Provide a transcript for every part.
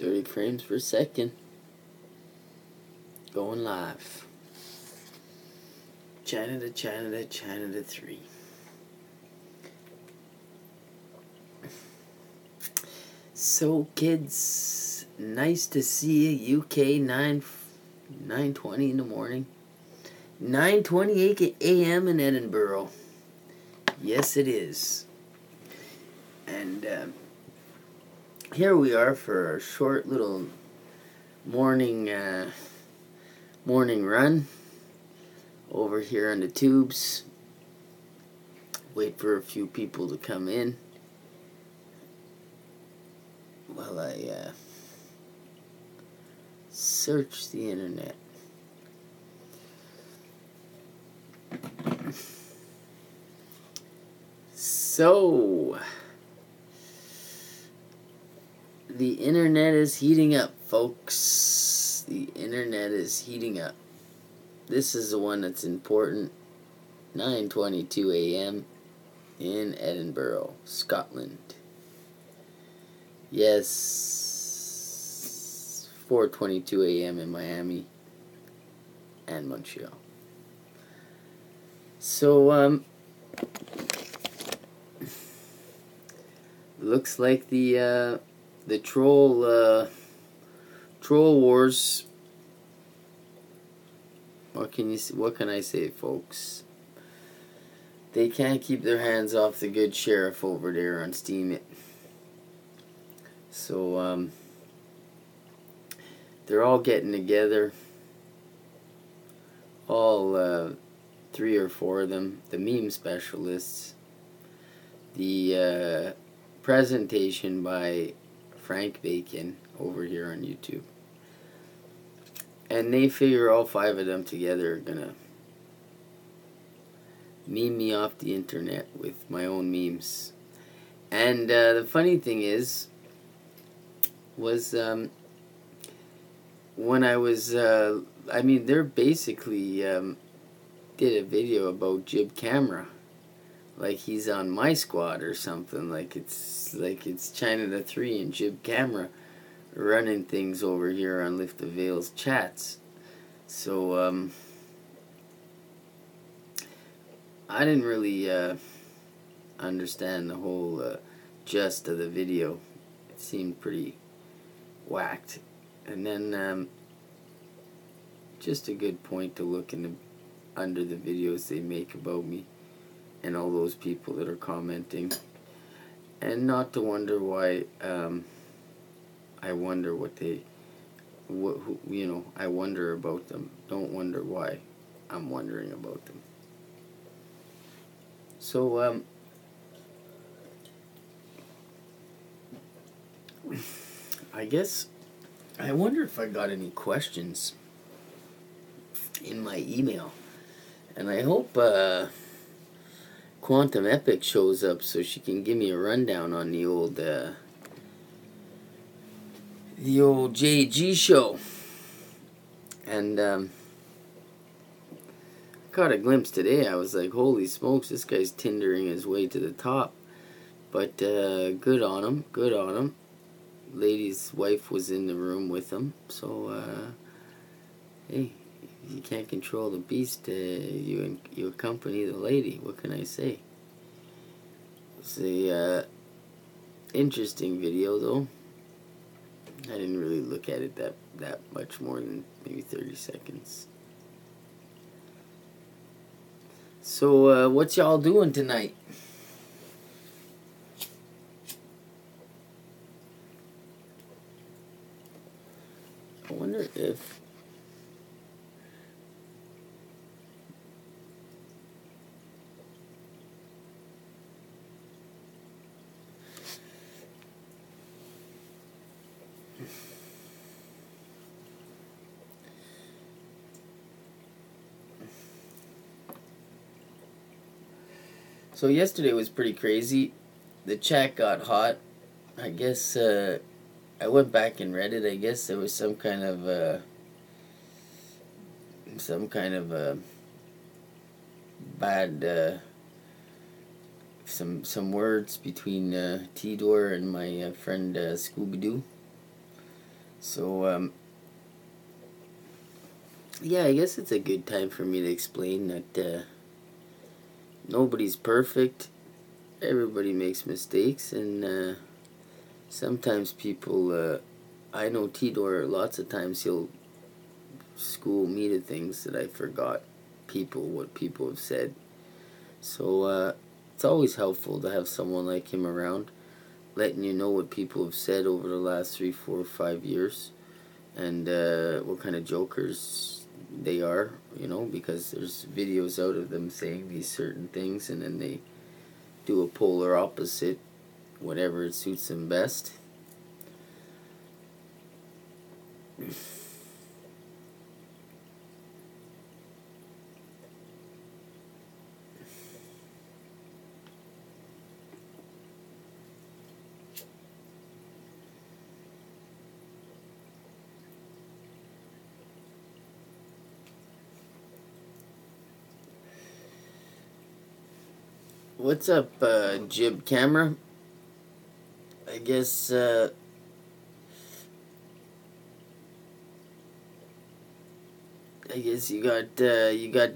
30 frames per second. Going live. China to 3. So kids, nice to see you. UK 9:20 in the morning. 9:28 a.m. in Edinburgh. Yes, it is. And here we are for a short little morning run over here on the tubes. Wait for a few people to come in while I search the internet. So, the internet is heating up, folks. The internet is heating up. This is the one that's important. 9:22 a.m. in Edinburgh, Scotland. Yes, 4:22 a.m. in Miami and Montreal. So, looks like the troll wars. What can I say, folks? They can't keep their hands off the good sheriff over there on Steam It. So they're all getting together. All 3 or 4 of them, the meme specialists, the presentation by Frank Bacon over here on YouTube. And they figure all 5 of them together are gonna meme me off the internet with my own memes. And the funny thing was when I was, they're basically did a video about Jib Camera. Like he's on my squad or something. Like it's China to 3 and Jib Camera running things over here on Lift the Veil's chats. So I didn't really understand the whole gist of the video. It seemed pretty whacked. And then just a good point to look under the videos they make about me and all those people that are commenting, and not to wonder why. I wonder I wonder about them. Don't wonder why I'm wondering about them. So I guess I wonder if I got any questions in my email, and I hope Quantum Epic shows up so she can give me a rundown on the old JG show. And caught a glimpse today. I was like, holy smokes, this guy's Tindering his way to the top. But good on him, good on him. Lady's wife was in the room with him, so hey, you can't control the beast, you accompany the lady. What can I say? It's a interesting video, though. I didn't really look at it that much more than maybe 30 seconds. So what's y'all doing tonight? I wonder if so yesterday was pretty crazy. The chat got hot. I guess I went back and read it. I guess there was some kind of bad some words between Tidor and my friend Scooby-Doo. So, yeah, I guess it's a good time for me to explain that nobody's perfect. Everybody makes mistakes, and sometimes people, I know Tidor, lots of times he'll school me to things that I forgot what people have said. So, it's always helpful to have someone like him around, letting you know what people have said over the last 3, 4, 5 years, and what kind of jokers they are, because there's videos out of them saying these certain things, and then they do a polar opposite, whatever it suits them best. What's up, Jib Camera? I guess you got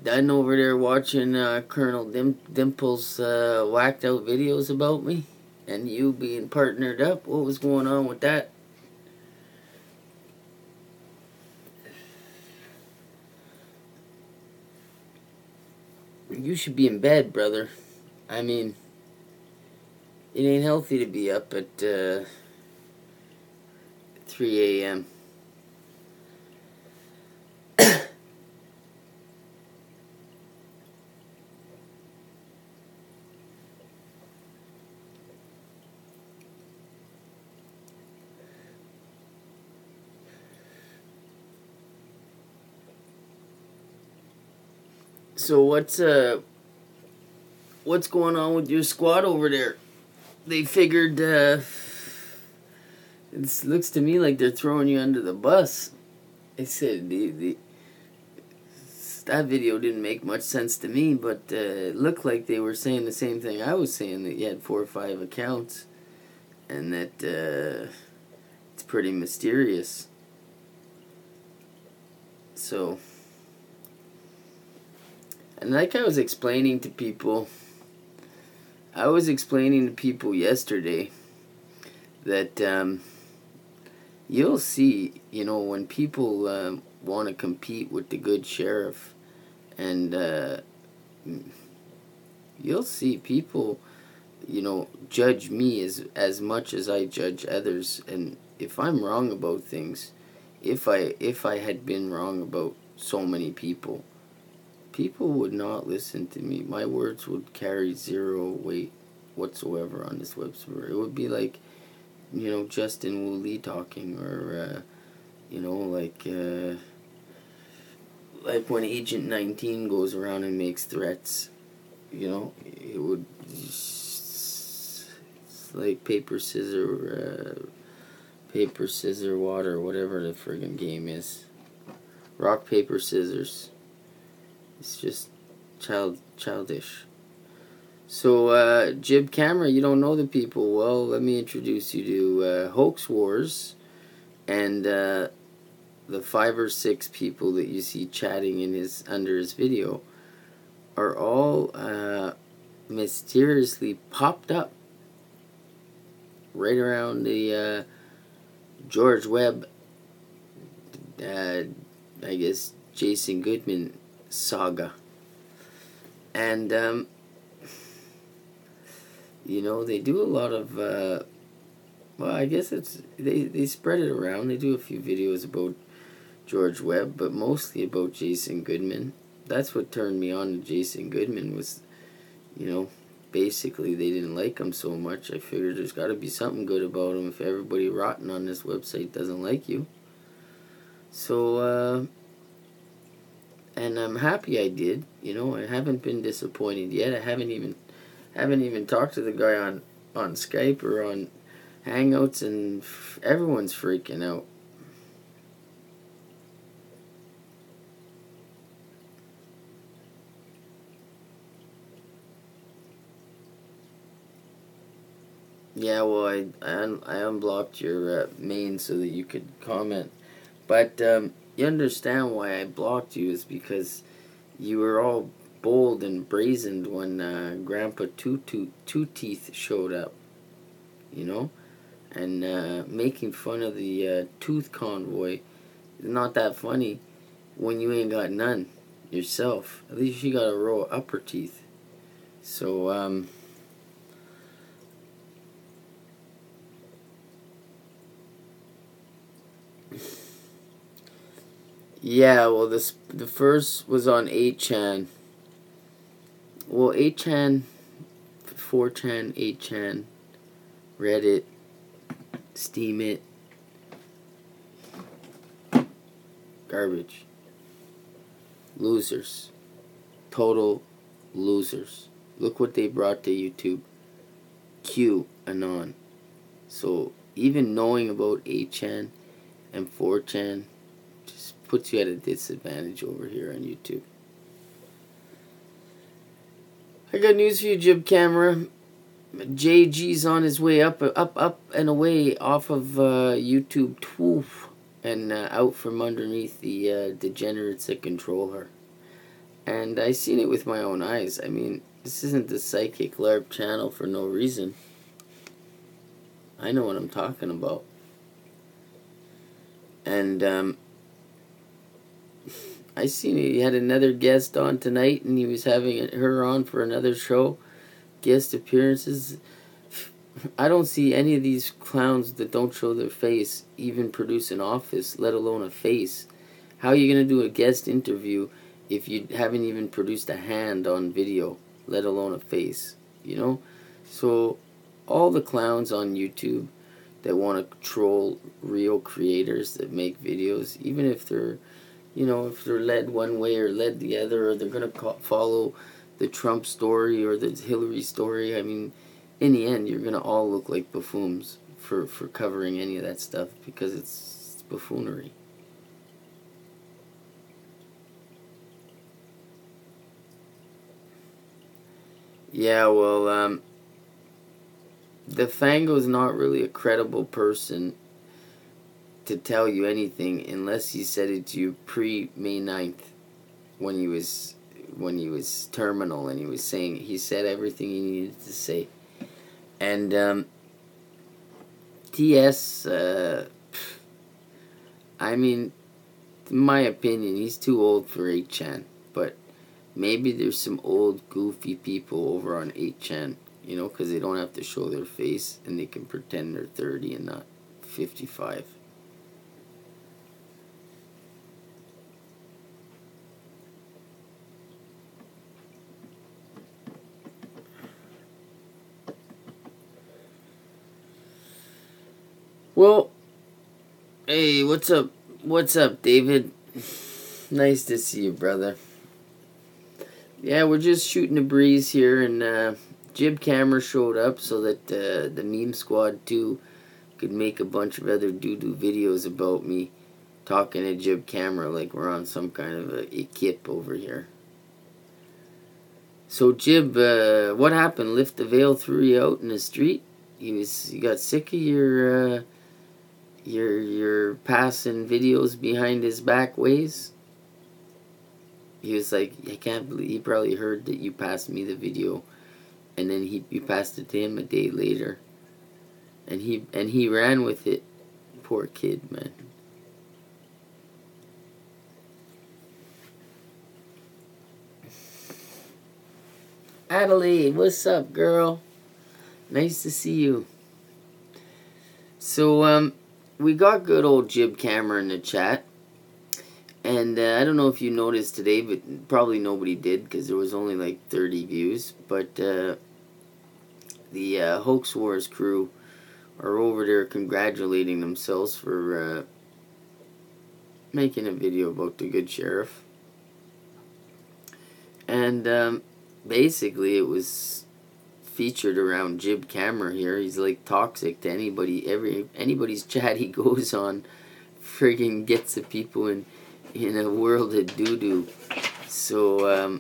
done over there watching Colonel Dimple's whacked out videos about me, and you being partnered up. What was going on with that? You should be in bed, brother. I mean, it ain't healthy to be up at 3 a.m. So what's going on with your squad over there? They figured it looks to me like they're throwing you under the bus. They said that video didn't make much sense to me, but it looked like they were saying the same thing I was saying, that you had 4 or 5 accounts, and that it's pretty mysterious. So, and like I was explaining to people yesterday that you'll see, when people want to compete with the good sheriff, and you'll see people, judge me as much as I judge others. And if I'm wrong about things, if I had been wrong about so many people would not listen to me. My words would carry zero weight whatsoever on this website. It would be like, Justin Wu Lee talking, or like when Agent 19 goes around and makes threats. It would. It's like paper, scissor, water, whatever the friggin' game is. Rock, paper, scissors. It's just childish. So, Jib Camera, you don't know the people. Well, let me introduce you to HOAXWARS, and the 5 or 6 people that you see chatting under his video are all mysteriously popped up right around the George Webb, I guess Jason Goodman saga. And they do a lot of I guess they spread it around. They do a few videos about George Webb, but mostly about Jason Goodman. That's what turned me on to Jason Goodman, was basically they didn't like him so much. I figured there's got to be something good about him if everybody rotten on this website doesn't like you. So and I'm happy I did. I haven't been disappointed yet. I haven't even talked to the guy on Skype or on Hangouts, and everyone's freaking out. Yeah, well, I unblocked your main so that you could comment. But you understand why I blocked you is because you were all bold and brazened when Grandpa Two Teeth showed up, you know? And making fun of the tooth convoy is not that funny when you ain't got none yourself. At least you got a row of upper teeth. So, yeah, well, the first was on 8chan. Well, 8chan, 4chan, 8chan, Reddit, Steam It, garbage. Losers. Total losers. Look what they brought to YouTube. Q Anon. So even knowing about 8chan and 4chan just puts you at a disadvantage over here on YouTube. I got news for you, Jib Camera. JG's on his way up and away off of YouTube 12 and out from underneath the degenerates that control her. And I seen it with my own eyes. I mean, this isn't the Psychic LARP channel for no reason. I know what I'm talking about. And I seen he had another guest on tonight, and he was having her on for another show. Guest appearances. I don't see any of these clowns that don't show their face even produce an office, let alone a face. How are you going to do a guest interview if you haven't even produced a hand on video, let alone a face, you know? So all the clowns on YouTube that want to troll real creators that make videos, even if they're, you know, if they're led one way or led the other, or they're going to follow the Trump story or the Hillary story, I mean, in the end, you're going to all look like buffoons for covering any of that stuff, because it's buffoonery. Yeah, well, the Fango's not really a credible person to tell you anything unless he said it to you pre-May 9th when he was terminal, and he said everything he needed to say. And TS, I mean, in my opinion, he's too old for 8chan, but maybe there's some old goofy people over on 8chan, you know, because they don't have to show their face and they can pretend they're 30 and not 55. Well, hey, what's up? What's up, David? Nice to see you, brother. Yeah, we're just shooting a breeze here, and Jib Camera showed up so that the Meme Squad 2 could make a bunch of other doo-doo videos about me talking to Jib Camera like we're on some kind of a kip over here. So Jib, what happened? Lift the veil threw you out in the street? You got sick of your passing videos behind his back ways? He was like, I can't believe, he probably heard that you passed me the video, and then you passed it to him a day later, and he ran with it. Poor kid, man. Adelaide, what's up, girl? Nice to see you. So we got good old Jib Camera in the chat. And I don't know if you noticed today, but probably nobody did because there was only like 30 views. But the HOAXWARS crew are over there congratulating themselves for making a video about the good sheriff. And basically it was featured around Jib Camera here. He's like toxic to anybody. Anybody's chat he goes on friggin' gets the people in a world of doo-doo. So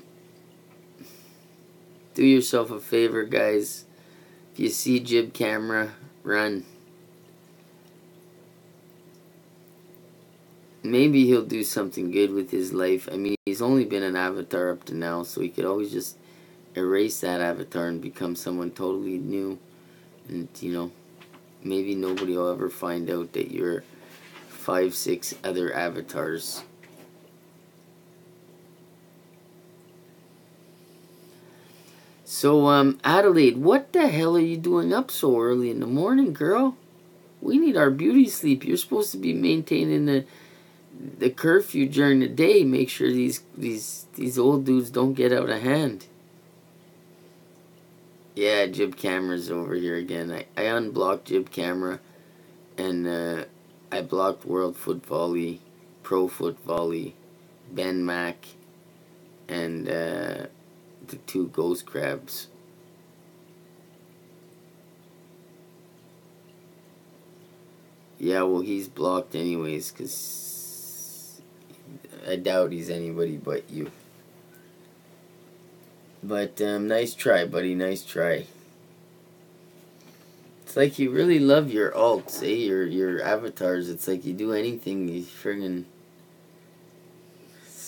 do yourself a favor, guys. If you see Jib Camera, run. Maybe he'll do something good with his life. I mean, he's only been an avatar up to now, so he could always just erase that avatar and become someone totally new. And, you know, maybe nobody will ever find out that you're 5, 6 other avatars. So, Adelaide, what the hell are you doing up so early in the morning, girl? We need our beauty sleep. You're supposed to be maintaining the curfew during the day. Make sure these old dudes don't get out of hand. Yeah, Jib Camera's over here again. I unblocked Jib Camera, and I blocked World Foot Volley, Pro Foot Volley, Ben Mac, and the 2 Ghost Crabs. Yeah, well, he's blocked anyways, because I doubt he's anybody but you. But, nice try, buddy, nice try. It's like you really love your alts, eh? Your avatars. It's like you do anything, you friggin'...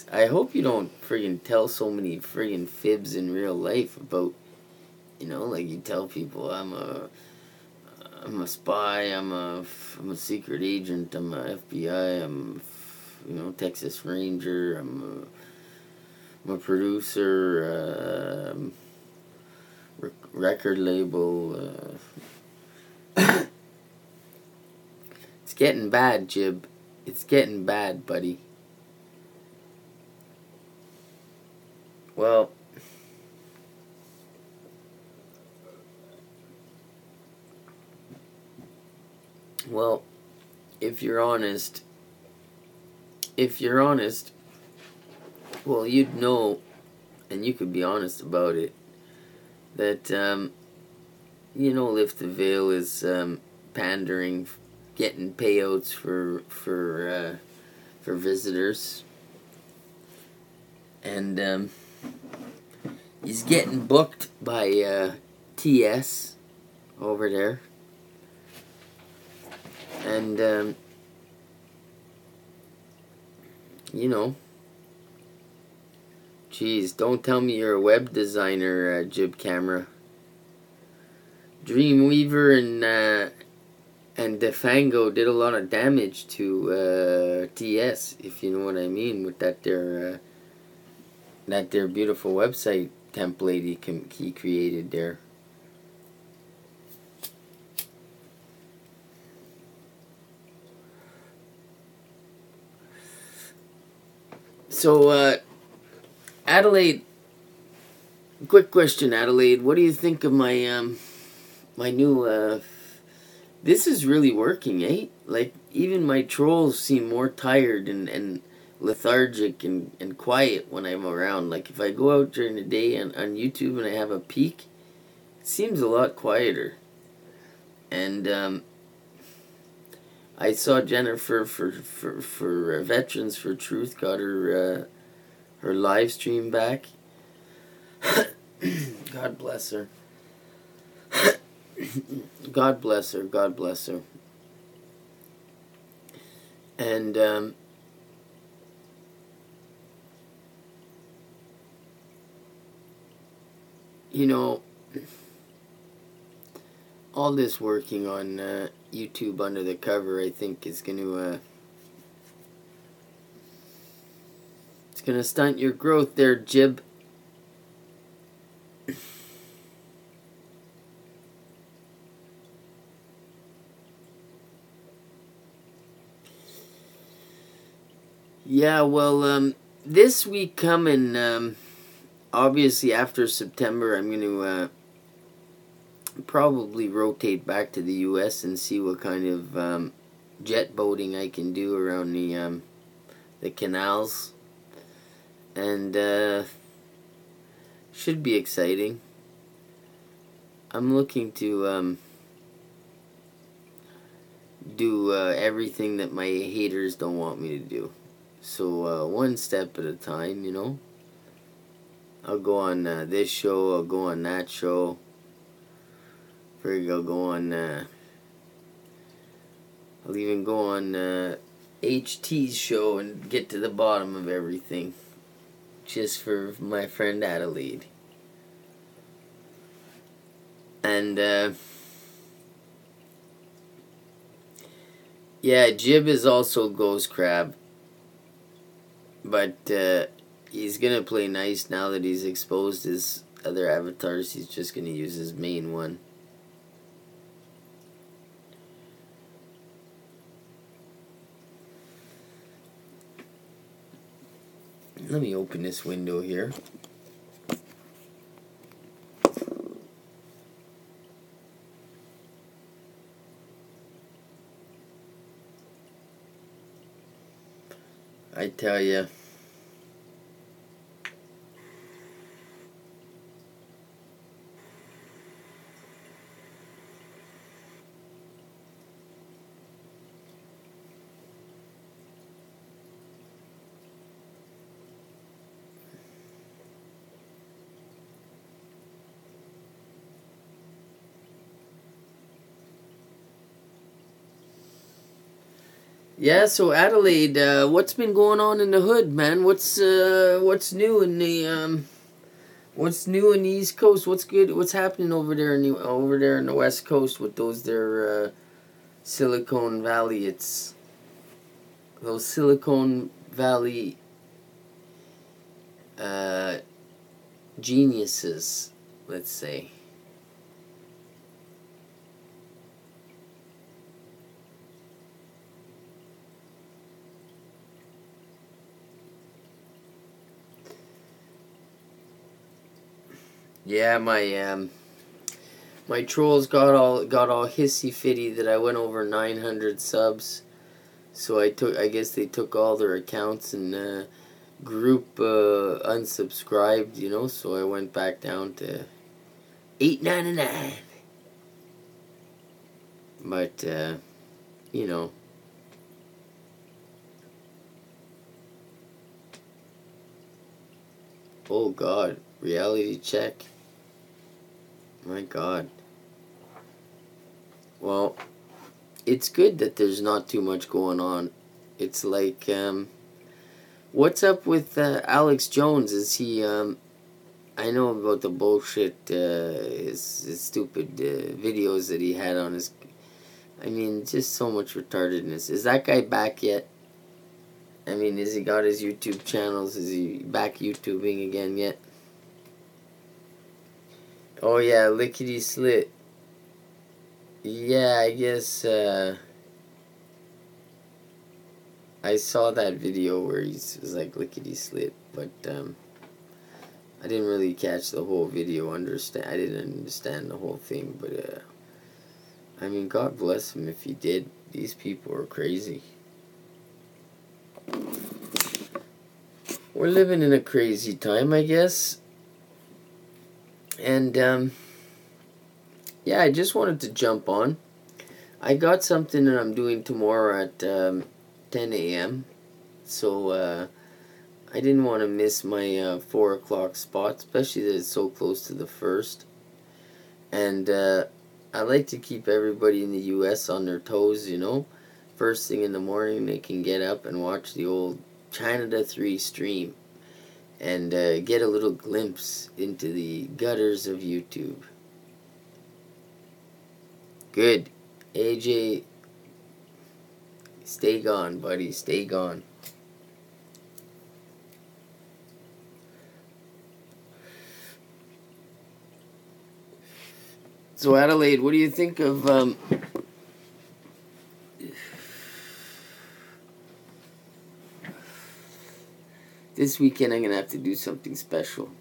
I hope you don't friggin' tell so many friggin' fibs in real life about, you know, like you tell people, I'm a spy, I'm a secret agent, I'm a FBI, I'm, you know, Texas Ranger, I'm a producer, record label. It's getting bad, Jib. It's getting bad, buddy. Well, if you're honest, well, you'd know, and you could be honest about it, that, you know, Lift the Veil is pandering, getting payouts for visitors, and he's getting booked by TS over there, and you know, geez, don't tell me you're a web designer, Jib Camera. Dreamweaver and Defango did a lot of damage to TS, if you know what I mean, with that their beautiful website template he created there. So, Adelaide, quick question, Adelaide. What do you think of my my new this is really working, eh? Like, even my trolls seem more tired and lethargic and quiet when I'm around. Like, if I go out during the day on YouTube and I have a peek, it seems a lot quieter. And I saw Jennifer for Veterans for Truth got her live stream back. God bless her. God bless her. God bless her. And you know, all this working on YouTube under the cover, I think, is going to it's going to stunt your growth there, Jib. Yeah, well, this week coming, obviously after September, I'm going to probably rotate back to the U.S. and see what kind of jet boating I can do around the canals, and should be exciting. I'm looking to do everything that my haters don't want me to do. So one step at a time, you know. I'll go on this show, I'll go on that show. Figure I'll go on, I'll even go on HT's show and get to the bottom of everything. Just for my friend Adelaide. And, yeah, Jib is also Ghost Crab. But, he's gonna play nice now that he's exposed his other avatars. He's just gonna use his main one. Let me open this window here. I tell you. Yeah, so Adelaide, what's been going on in the hood, man? What's new in the what's new in the East Coast? What's good? What's happening over there in the West Coast with those there Silicon Valley? It's those Silicon Valley geniuses, let's say. Yeah, my trolls got all hissy fitty that I went over 900 subs. So I guess they took all their accounts and group unsubscribed, you know, so I went back down to $8.99. But you know, oh God, reality check. My God. Well, it's good that there's not too much going on. It's like, what's up with Alex Jones? Is he, I know about the bullshit, his stupid videos that he had on his, I mean, just so much retardedness. Is that guy back yet? I mean, has he got his YouTube channels? Is he back YouTubing again yet? Oh yeah, lickety slit. Yeah, I guess I saw that video where he was like lickety slit, but I didn't really catch the whole video. I didn't understand the whole thing, but I mean, God bless him if he did. These people are crazy. We're living in a crazy time, I guess. And, yeah, I just wanted to jump on. I got something that I'm doing tomorrow at 10 a.m. So, I didn't want to miss my 4 o'clock spot, especially that it's so close to the 1st. And, I like to keep everybody in the U.S. on their toes, you know. First thing in the morning, they can get up and watch the old China 3 stream. And get a little glimpse into the gutters of YouTube. Good. AJ, stay gone, buddy. Stay gone. So, Adelaide, what do you think of... this weekend I'm going to have to do something special.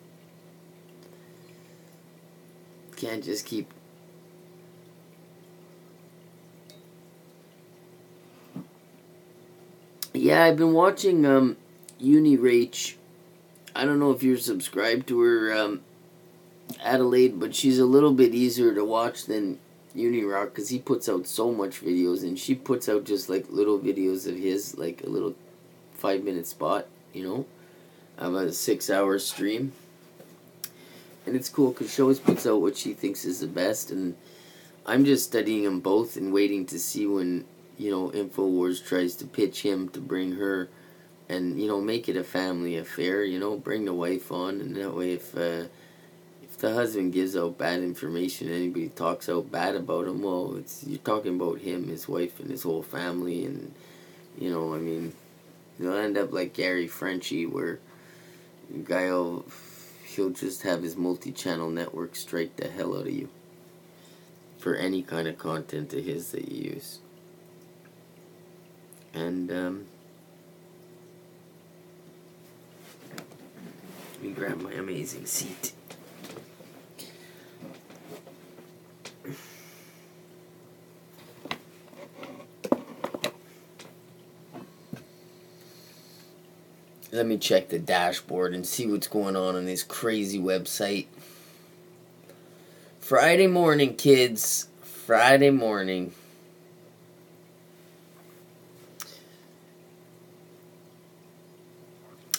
Can't just keep... Yeah, I've been watching UNRIG. I don't know if you're subscribed to her, Adelaide, but she's a little bit easier to watch than UNIROC because he puts out so much videos, and she puts out just like little videos of his, like a little 5-minute spot, you know, of a 6-hour stream. And it's cool because she always puts out what she thinks is the best, and I'm just studying them both and waiting to see when, you know, InfoWars tries to pitch him to bring her and, you know, make it a family affair, you know, bring the wife on, and that way if the husband gives out bad information, anybody talks out bad about him, well, you're talking about him, his wife, and his whole family, and, you know, I mean, you'll end up like Gary Frenchie, where the guy he'll just have his multi-channel network strike the hell out of you for any kind of content of his that you use. And let me grab my amazing seat. Let me check the dashboard and see what's going on this crazy website. Friday morning, kids. Friday morning.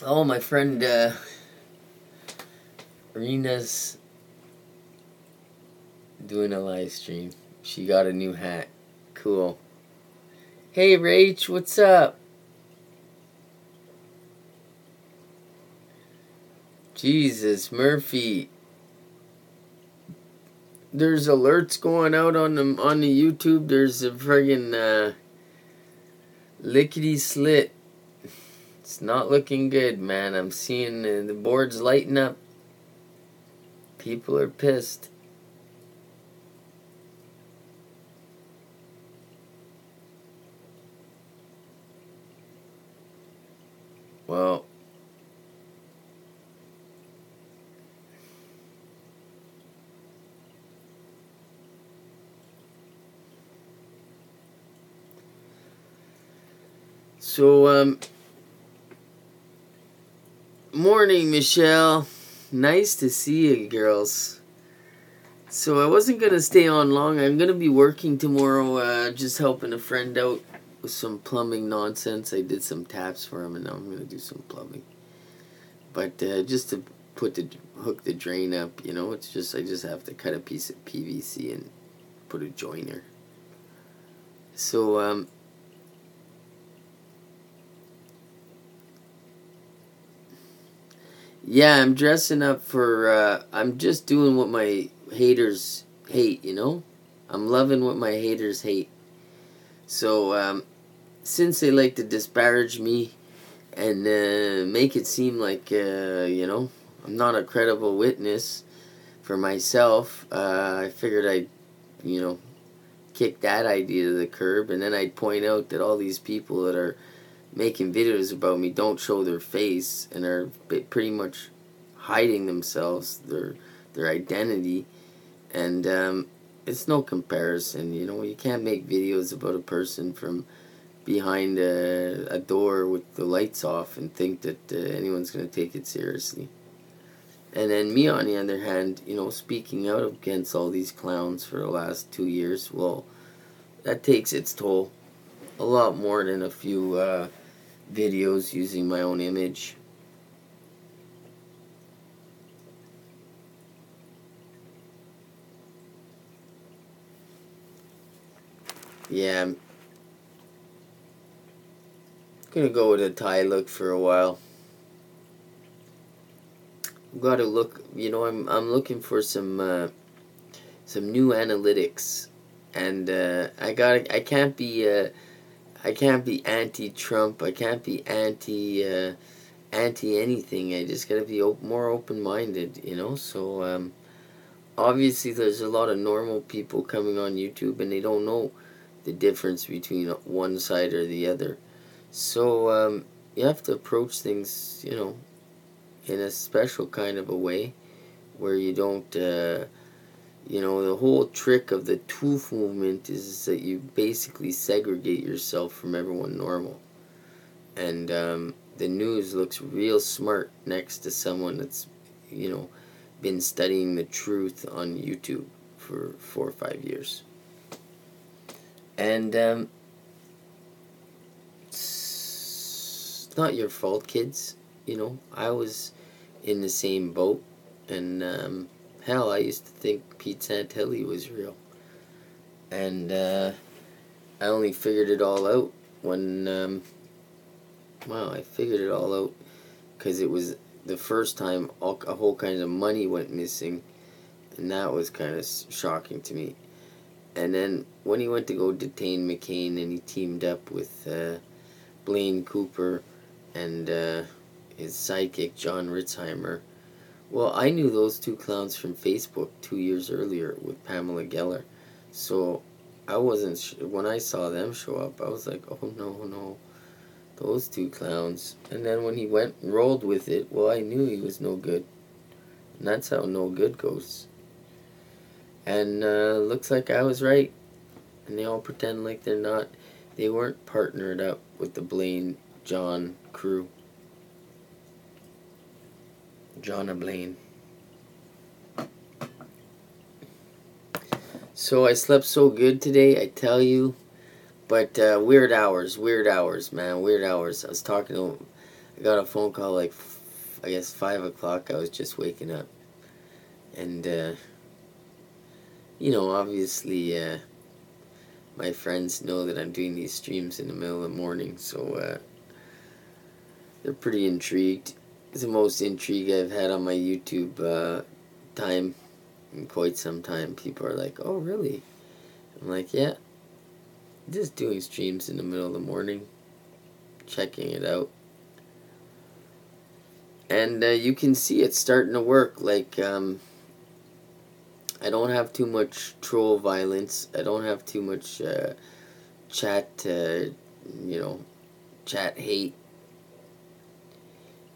Oh, my friend Rena's doing a live stream. She got a new hat. Cool. Hey, Rach, what's up? Jesus, Murphy. There's alerts going out on the YouTube. There's a friggin' lickety slit. It's not looking good, man. I'm seeing the boards lighting up. People are pissed. Well, so, morning, Michelle. Nice to see you, girls. So I wasn't going to stay on long. I'm going to be working tomorrow, just helping a friend out with some plumbing nonsense. I did some taps for him, and now I'm going to do some plumbing. But just to hook the drain up, you know, it's just, I just have to cut a piece of PVC and put a joiner. So, yeah, I'm dressing up for, I'm just doing what my haters hate, you know? I'm loving what my haters hate. So, since they like to disparage me and make it seem like, you know, I'm not a credible witness for myself, I figured I'd, you know, kick that idea to the curb, and then I'd point out that all these people that are making videos about me don't show their face and are pretty much hiding themselves, their identity, and it's no comparison. You know, you can't make videos about a person from behind a door with the lights off and think that anyone's going to take it seriously. And then me, on the other hand, you know, speaking out against all these clowns for the last 2 years, well, that takes its toll. A lot more than a few videos using my own image. Yeah, I'm gonna go with a tie look for a while. Got to look, you know, I'm looking for some new analytics, and I can't be anti-Trump. I can't be anti anything. I just gotta be more open-minded, you know. So obviously there's a lot of normal people coming on YouTube, and they don't know the difference between one side or the other. So you have to approach things, you know, in a special kind of a way, where you don't, you know, the whole trick of the truth movement is that you basically segregate yourself from everyone normal. And the news looks real smart next to someone that's, you know, been studying the truth on YouTube for 4 or 5 years. And it's not your fault, kids. You know, I was in the same boat, and hell, I used to think Pete Santelli was real. And I only figured it all out when, I figured it all out because it was the first time a whole kind of money went missing, and that was kind of shocking to me. And then when he went to go detain McCain, and he teamed up with Blaine Cooper and his sidekick John Ritzheimer. Well, I knew those two clowns from Facebook 2 years earlier with Pamela Geller. So I wasn't when I saw them show up, I was like, oh no, those two clowns. And then when he went and rolled with it, well, I knew he was no good. And that's how no good goes. And looks like I was right. And they all pretend like they're not. They weren't partnered up with the Blaine John crew. John Blaine. So I slept so good today, I tell you. But weird hours, man, weird hours. I was talking to, I got a phone call like, I guess 5 o'clock. I was just waking up. And, you know, obviously, my friends know that I'm doing these streams in the middle of the morning, so they're pretty intrigued. It's the most intrigue I've had on my YouTube time in quite some time. People are like, oh, really? I'm like, yeah. Just doing streams in the middle of the morning, checking it out. And you can see it's starting to work. Like, I don't have too much troll violence. I don't have too much chat hate.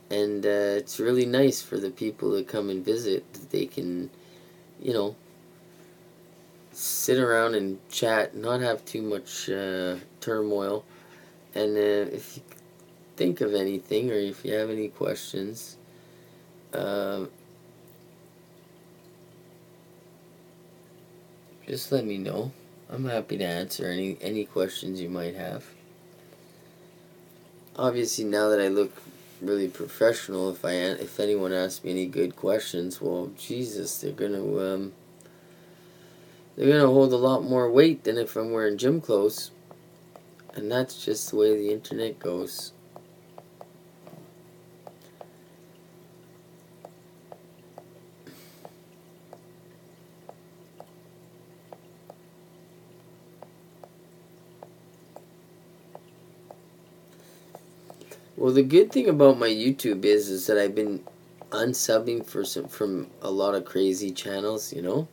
And it's really nice for the people that come and visit that they can, you know, sit around and chat, not have too much turmoil. And if you think of anything, or if you have any questions, just let me know. I'm happy to answer any questions you might have. Obviously, now that I look really professional, if anyone asks me any good questions, well, Jesus, they're gonna hold a lot more weight than if I'm wearing gym clothes. And that's just the way the internet goes. Well, the good thing about my YouTube is that I've been unsubbing from a lot of crazy channels, you know?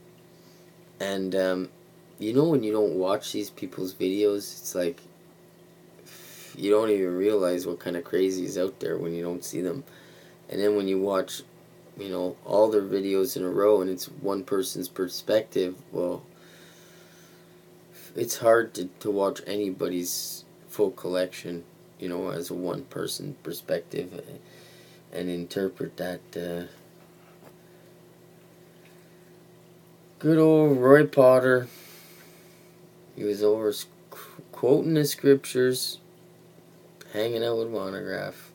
And, you know, when you don't watch these people's videos, it's like, you don't even realize what kind of crazy is out there when you don't see them. And then when you watch, you know, all their videos in a row and it's one person's perspective, well, it's hard to watch anybody's full collection, you know, as a one-person perspective and interpret that. Good old Roy Potter. He was over quoting the scriptures, hanging out with Monograph.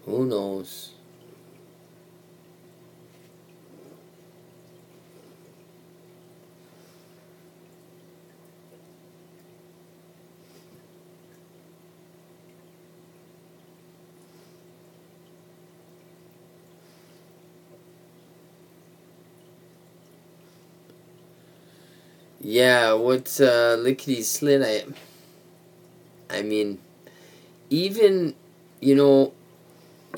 Who knows? Yeah, what's lickety slit? I mean, even, you know,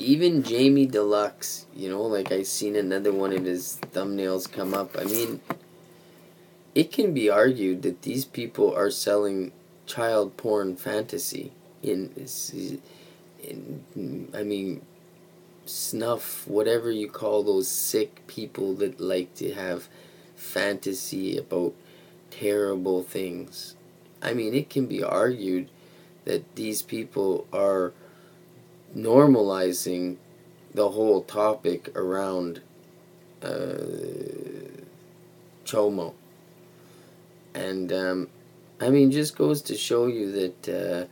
even Jamie Deluxe, you know, like I seen another one of his thumbnails come up. I mean, it can be argued that these people are selling child porn fantasy I mean, snuff, whatever you call those sick people that like to have fantasy about terrible things. I mean, it can be argued that these people are normalizing the whole topic around Chomo. And, I mean, just goes to show you that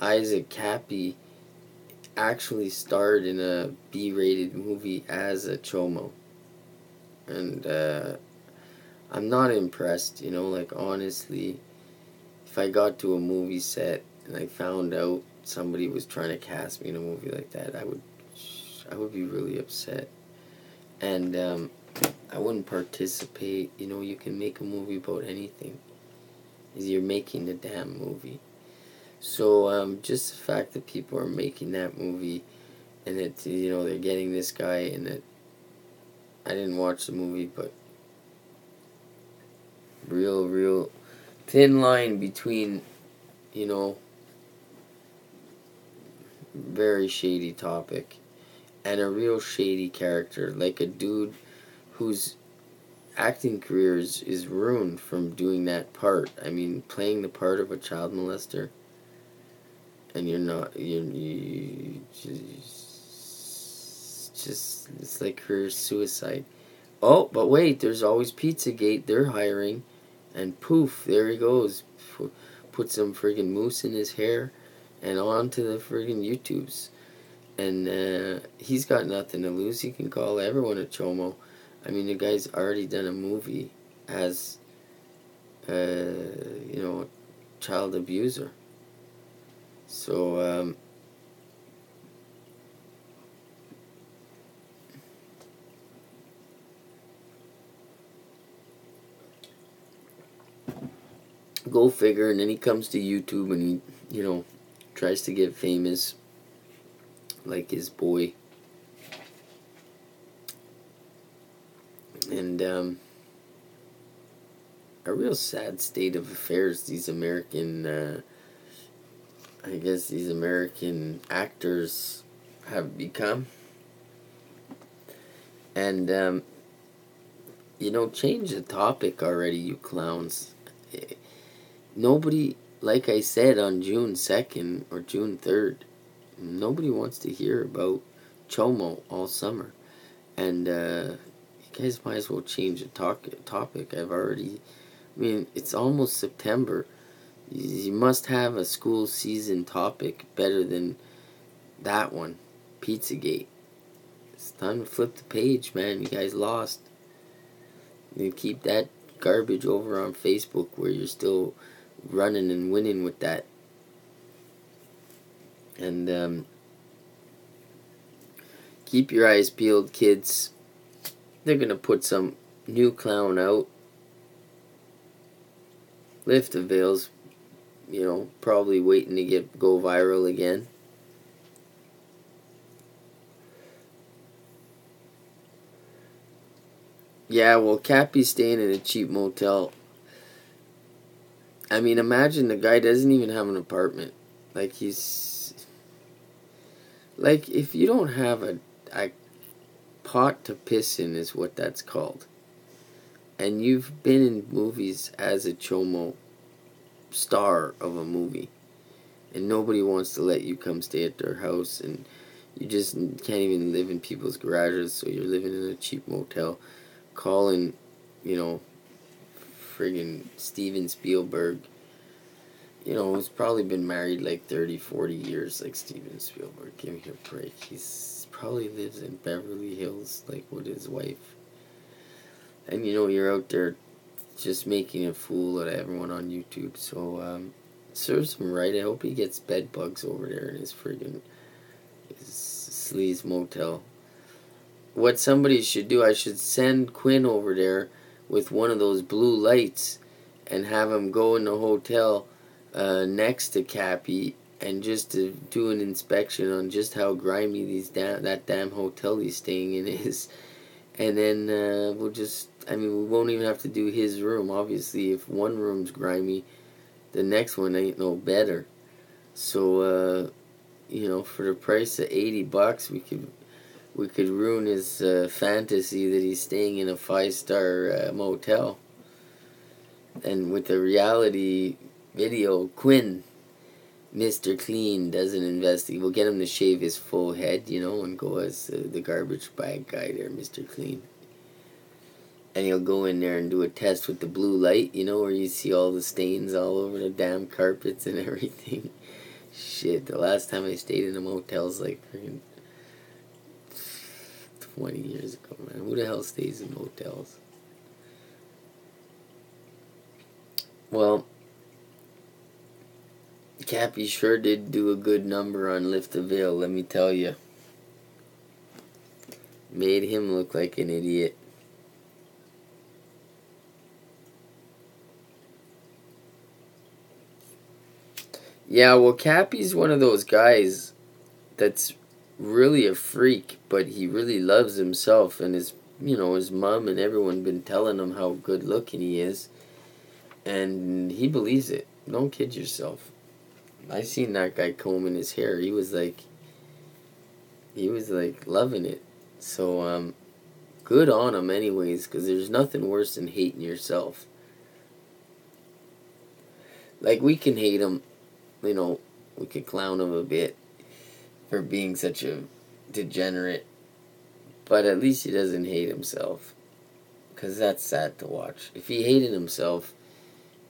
Isaac Cappy actually starred in a B-rated movie as a Chomo. and I'm not impressed, you know, like, honestly, if I got to a movie set and I found out somebody was trying to cast me in a movie like that, I would be really upset. And I wouldn't participate. You know, you can make a movie about anything. You're making the damn movie. So just the fact that people are making that movie, and that, you know, they're getting this guy, and that I didn't watch the movie, but real thin line between, you know, very shady topic and a real shady character, like a dude whose acting career is ruined from doing that part. I mean, playing the part of a child molester, and you just, it's like career suicide. Oh, but wait, there's always Pizzagate. They're hiring, and poof, there he goes. Put some friggin' mousse in his hair, and on to the friggin' YouTubes. And he's got nothing to lose. He can call everyone a chomo. I mean, the guy's already done a movie as, you know, a child abuser. So, go figure. And then he comes to YouTube and he, you know, tries to get famous like his boy. And a real sad state of affairs these American, I guess these American actors have become. And, you know, change the topic already, you clowns. Nobody, like I said on June 2nd or June 3rd, nobody wants to hear about Chomo all summer. And you guys might as well change the topic. I mean, it's almost September. You must have a school season topic better than that one, Pizzagate. It's time to flip the page, man. You guys lost. You keep that garbage over on Facebook where you're still running and winning with that. And keep your eyes peeled, kids. They're gonna put some new clown out. Lift the veils, you know, probably waiting to go viral again. Yeah, well, Cappy's staying in a cheap motel. I mean, imagine the guy doesn't even have an apartment. Like, he's... Like, if you don't have a pot to piss in is what that's called. And you've been in movies as a chomo star of a movie. And nobody wants to let you come stay at their house. And you just can't even live in people's garages. So you're living in a cheap motel. Calling, you know, friggin' Steven Spielberg. You know, who's probably been married like 30, 40 years, like Steven Spielberg. Give me a break. He's probably lives in Beverly Hills, like, with his wife. And, you know, you're out there just making a fool out of everyone on YouTube. So, serves him right. I hope he gets bed bugs over there in his friggin' sleaze motel. What somebody should do, I should send Quinn over there with one of those blue lights and have him go in the hotel next to Cappy and just to do an inspection on just how grimy that damn hotel he's staying in is. And then we'll just, I mean, we won't even have to do his room. Obviously, if one room's grimy, the next one ain't no better. So, you know, for the price of $80, we could ruin his fantasy that he's staying in a 5-star motel. And with the reality video, Quinn, Mr. Clean, doesn't investigate. We'll get him to shave his full head, you know, and go as the garbage bag guy there, Mr. Clean. And he'll go in there and do a test with the blue light, you know, where you see all the stains all over the damn carpets and everything. Shit, the last time I stayed in a motel was like freaking 20 years ago, man. Who the hell stays in motels? Well, Cappy sure did do a good number on Lift the Veil, let me tell you. Made him look like an idiot. Yeah, well, Cappy's one of those guys that's really a freak, but he really loves himself, and his mom and everyone been telling him how good looking he is, and he believes it. Don't kid yourself. I seen that guy combing his hair. He was like loving it. So good on him anyways, because there's nothing worse than hating yourself. Like, we can hate him, we could clown him a bit for being such a degenerate, but at least he doesn't hate himself, because that's sad to watch. If he hated himself,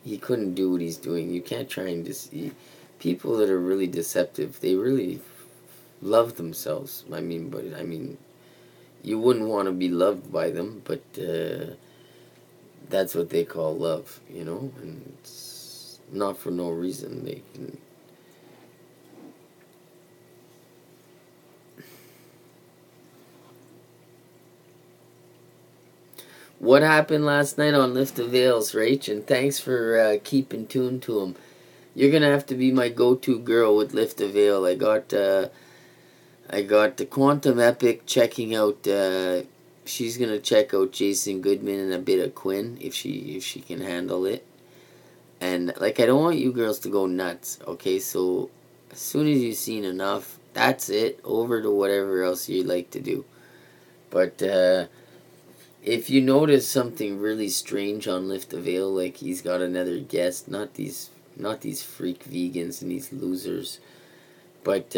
he couldn't do what he's doing. You can't try and deceive. People that are really deceptive, they really love themselves. I mean, you wouldn't want to be loved by them, but that's what they call love, and it's not for no reason. They can. What happened last night on Lift the Veils, Rach? And thanks for keeping tuned to him. You're gonna have to be my go-to girl with Lift the Veil. I got the Quantum Epic checking out. She's gonna check out Jason Goodman and a bit of Quinn if she can handle it. And I don't want you girls to go nuts. Okay, so as soon as you've seen enough, that's it. Over to whatever else you'd like to do. But if you notice something really strange on Lift the Veil, like he's got another guest, not these freak vegans and these losers, but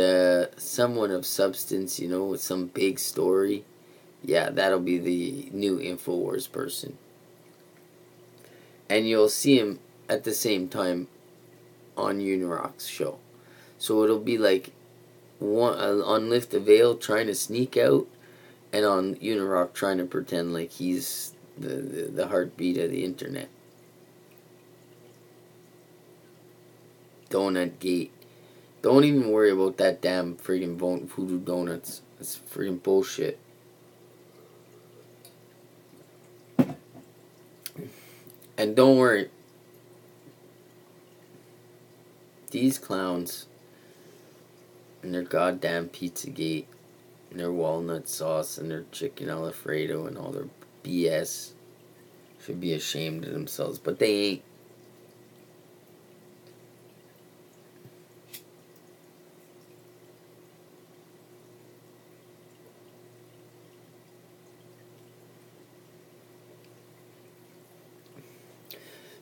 someone of substance, with some big story, yeah, that'll be the new InfoWars person. And you'll see him at the same time on UNRIG's show. So it'll be like one on Lift the Veil trying to sneak out, and on UNRIG trying to pretend like he's the heartbeat of the internet. Donut Gate. Don't even worry about that damn friggin' voodoo donuts. It's friggin' bullshit. And don't worry. These clowns and their goddamn Pizzagate and their walnut sauce and their chicken Alfredo and all their BS should be ashamed of themselves, but they ain't.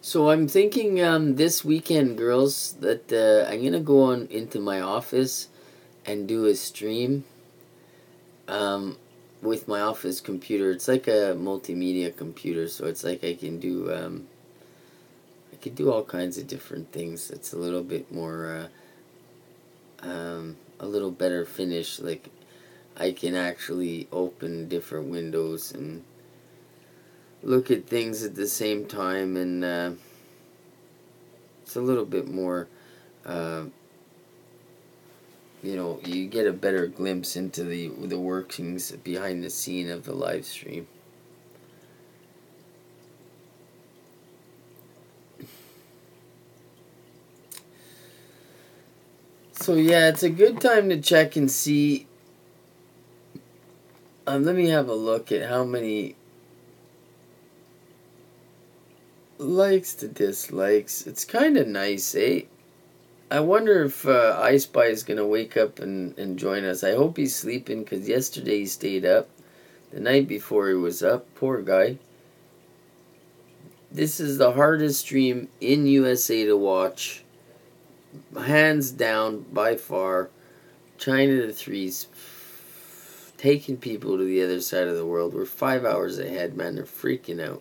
So I'm thinking this weekend, girls, that I'm going to go on into my office and do a stream with my office computer. It's like a multimedia computer, so it's like I can do all kinds of different things. It's a little bit more, a little better finish. Like, I can actually open different windows and look at things at the same time, and it's a little bit more, you get a better glimpse into the workings behind the scene of the live stream. So yeah, it's a good time to check and see. Let me have a look at how many likes to dislikes. It's kind of nice, eh? I wonder if I Spy is going to wake up and join us. I hope he's sleeping, because yesterday he stayed up. The night before he was up. Poor guy. This is the hardest stream in USA to watch. Hands down, by far. China the Threes. Taking people to the other side of the world. We're 5 hours ahead, man. They're freaking out.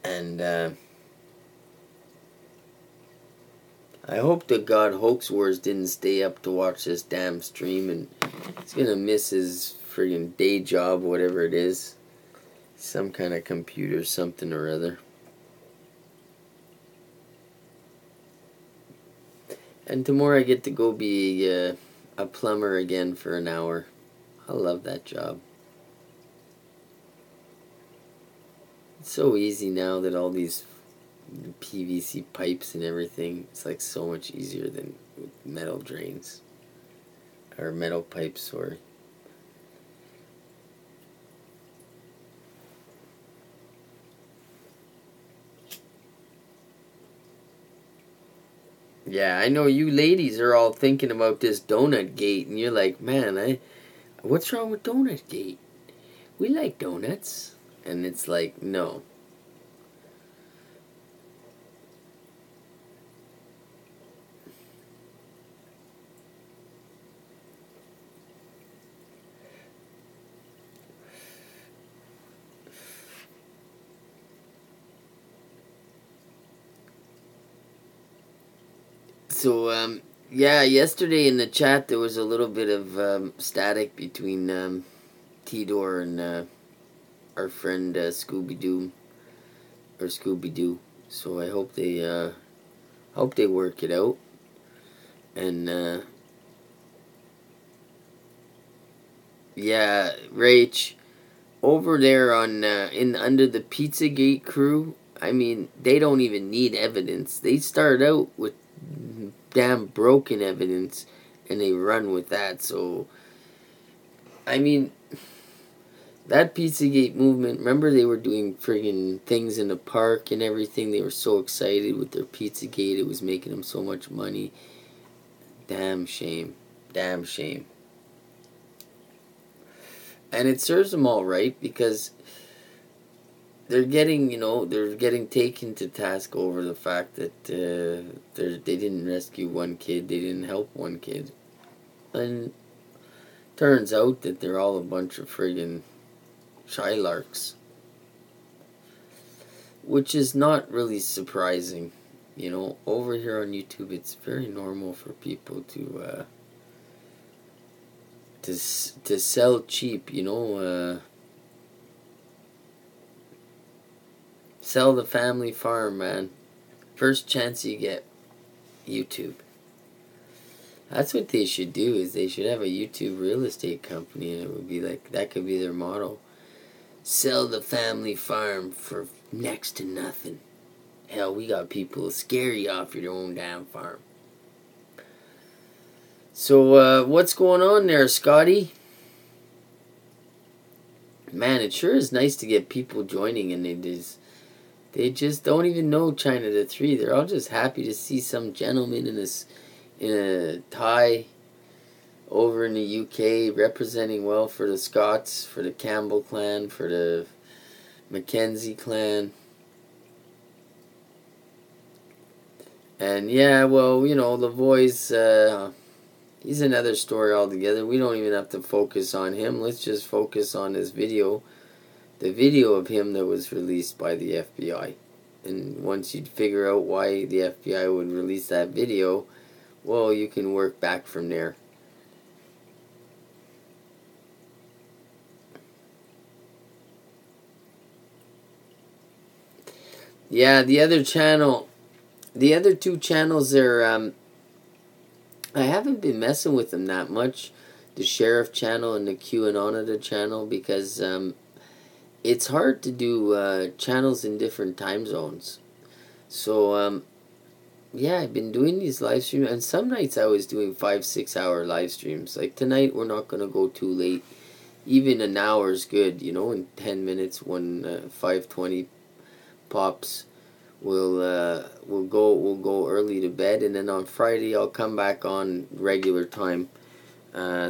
And I hope to God HOAXWARS didn't stay up to watch this damn stream, and he's gonna miss his friggin' day job, whatever it is. Some kind of computer, something or other. And tomorrow I get to go be a plumber again for an hour. I love that job. It's so easy now that all these PVC pipes and everything, it's like so much easier than metal drains. Or metal pipes, sorry. Yeah, I know you ladies are all thinking about this donut gate, and you're like, man, what's wrong with donut gate? We like donuts. And it's like, no. So, yeah, yesterday in the chat there was a little bit of static between Tidor and our friend Scooby-Doo, or Scooby-Doo. So I hope they work it out. And yeah, Rach, over there on under the Pizzagate crew, I mean, they don't even need evidence. They start out with damn broken evidence and they run with that. So I mean, that Pizzagate movement, remember they were doing friggin' things in the park and everything. They were so excited with their Pizzagate. It was making them so much money. Damn shame. Damn shame. And it serves them all right, because they're getting, they're getting taken to task over the fact that they didn't rescue one kid, they didn't help one kid. And turns out that they're all a bunch of friggin' shylarks. Which is not really surprising. Over here on YouTube, it's very normal for people to sell cheap, sell the family farm, man. First chance you get, YouTube. That's what they should do, is they should have a YouTube real estate company, and it would be like, that could be their motto. Sell the family farm for next to nothing. Hell, we got people scare you off your own damn farm. So, what's going on there, Scotty? Man, it sure is nice to get people joining, and they just don't even know China the 3. They're all just happy to see some gentleman in a tie over in the UK representing well for the Scots, for the Campbell clan, for the Mackenzie clan. And yeah, well, Lavoie's, he's another story altogether. We don't even have to focus on him. Let's just focus on this video. The video of him that was released by the FBI. And once you figure out why the FBI would release that video, well, you can work back from there. Yeah, the other two channels are, I haven't been messing with them that much. The Sheriff channel and the QAnonada channel, because it's hard to do channels in different time zones. So, yeah, I've been doing these live streams, and some nights I was doing 5-6 hour live streams. Like tonight, we're not going to go too late. Even an hour is good, in 10 minutes when 5:20 pops. We'll go early to bed, and then on Friday I'll come back on regular time,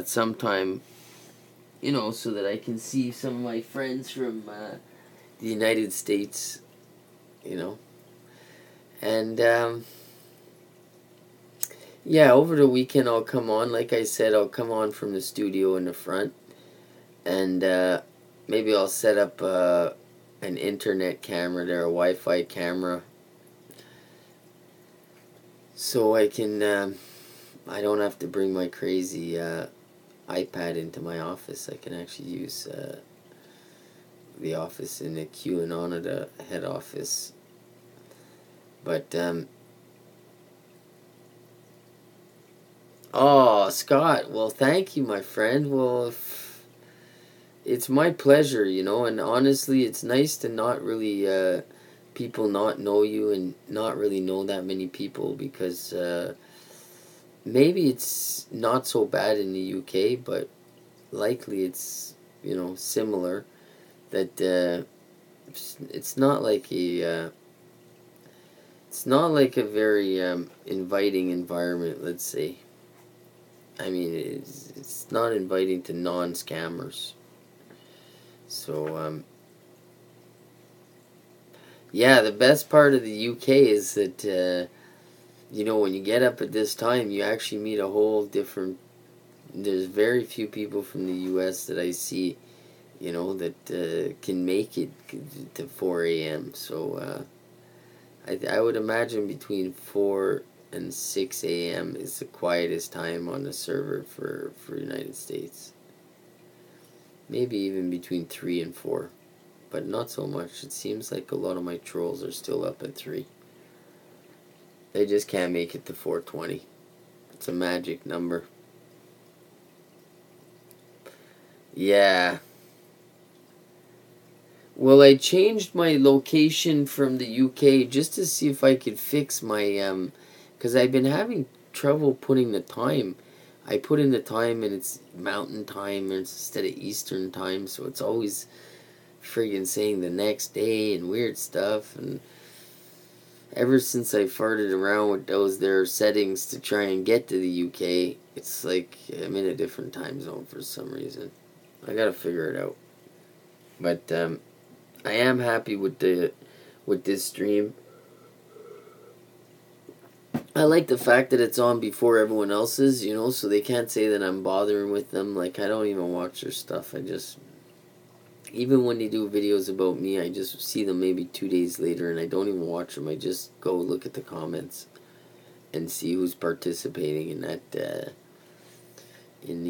sometime, so that I can see some of my friends from the United States, and yeah, over the weekend I'll come on. Like I said, I'll come on from the studio in the front, and maybe I'll set up an internet camera there, a Wi-Fi camera, so I can, I don't have to bring my crazy iPad into my office. I can actually use the office in the QAnon at the head office. But, oh, Scott, well, thank you, my friend. Well, it's my pleasure, you know, and honestly, it's nice to not really, people not know you and not really know that many people, because, maybe it's not so bad in the UK, but likely it's, you know, similar, that, it's not like a, it's not like a very, inviting environment, let's say. I mean, it's not inviting to non-scammers. So, yeah, the best part of the UK is that, you know, when you get up at this time, you actually meet a whole different... There's very few people from the US that I see, you know, that can make it to 4 a.m. So, I would imagine between 4 and 6 a.m. is the quietest time on the server for United States. Maybe even between 3 and 4. But not so much. It seems like a lot of my trolls are still up at 3. They just can't make it to 4:20. It's a magic number. Yeah. Well, I changed my location from the UK just to see if I could fix my, because I've been having trouble putting the time. I put in the time and it's mountain time instead of eastern time, so it's always friggin' saying the next day and weird stuff. And ever since I farted around with those there settings to try and get to the UK, it's like I'm in a different time zone for some reason. I gotta figure it out. But I am happy with this stream. I like the fact that it's on before everyone else's, you know, so they can't say that I'm bothering with them. Like, I don't even watch their stuff. I just, even when they do videos about me, I just see them maybe 2 days later, and I don't even watch them. I just go look at the comments and see who's participating in that, in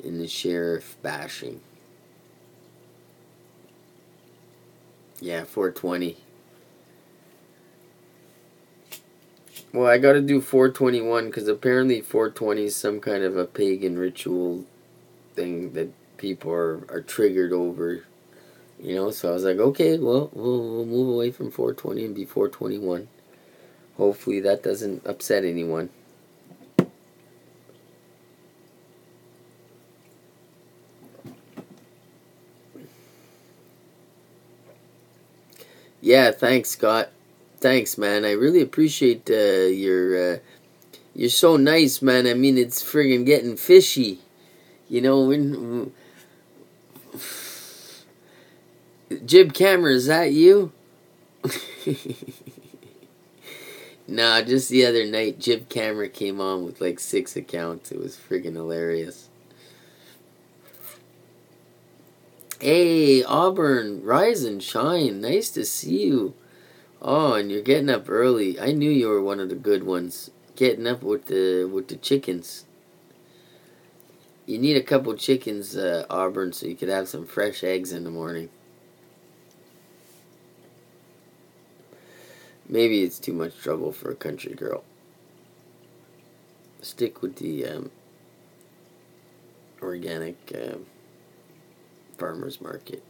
the sheriff bashing. Yeah, 420. Well, I gotta do 421 because apparently 420 is some kind of a pagan ritual thing that people are triggered over, you know. So I was like, okay, well, we'll move away from 420 and be 421. Hopefully that doesn't upset anyone. Yeah, thanks, Scott. Thanks, man. I really appreciate your. You're so nice, man. I mean, it's friggin' getting fishy. You know, when Jib Camera, is that you? Nah, just the other night, Jib Camera came on with like 6 accounts. It was friggin' hilarious. Hey, Auburn, rise and shine. Nice to see you. Oh, and you're getting up early. I knew you were one of the good ones. Getting up with the chickens. You need a couple chickens, Auburn, so you could have some fresh eggs in the morning. Maybe it's too much trouble for a country girl. Stick with the organic farmer's market.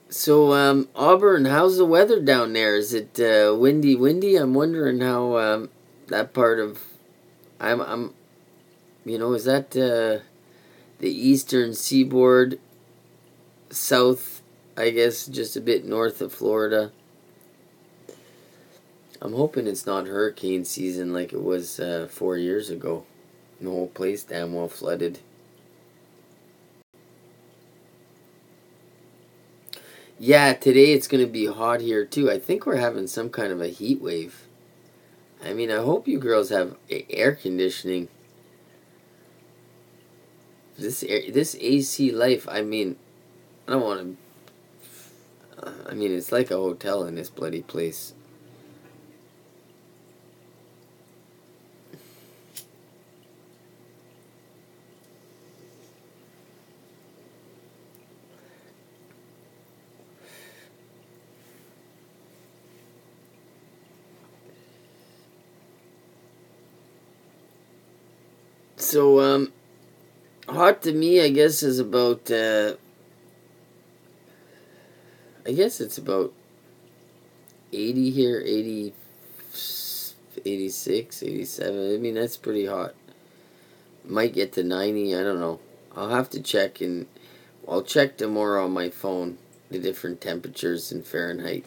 So, Auburn, how's the weather down there? Is it windy? I'm wondering how that part of I'm you know, is that the eastern seaboard, south, I guess, just a bit north of Florida. I'm hoping it's not hurricane season like it was 4 years ago. The whole place damn well flooded. Yeah, today it's going to be hot here too. I think we're having some kind of a heat wave. I mean, I hope you girls have air conditioning. This AC life, I mean, I don't want to I mean, it's like a hotel in this bloody place. So, hot to me, I guess, is about, I guess it's about 80 here, 80, 86, 87. I mean, that's pretty hot. Might get to 90, I don't know. I'll have to check, and I'll check tomorrow on my phone, the different temperatures in Fahrenheit.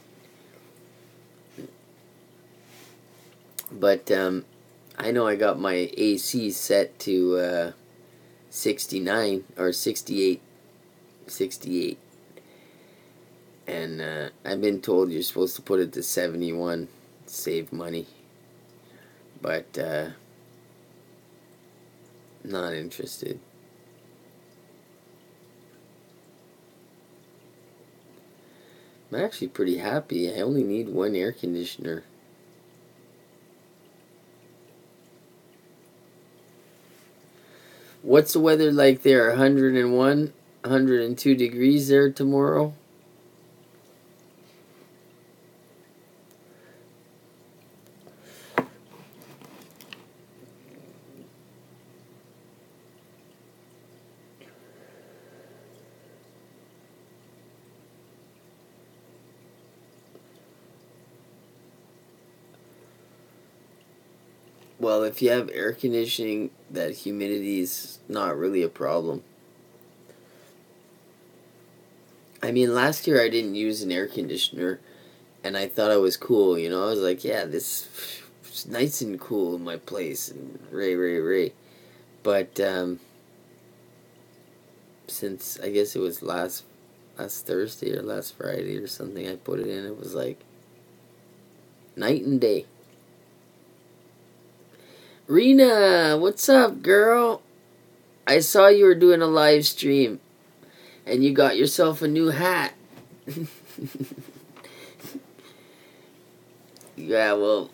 But, I know I got my AC set to, 69, or 68. 68. And I've been told you're supposed to put it to 71, save money. But not interested. I'm actually pretty happy. I only need one air conditioner. What's the weather like there? 101, 102 degrees there tomorrow? Well, if you have air conditioning, that humidity is not really a problem. I mean, last year I didn't use an air conditioner, and I thought I was cool, you know? I was like, yeah, this is nice and cool in my place, and Ray. But, since, I guess it was last Thursday or last Friday or something, I put it in, it was like night and day. Rena, what's up, girl? I saw you were doing a live stream, and you got yourself a new hat. Yeah, well,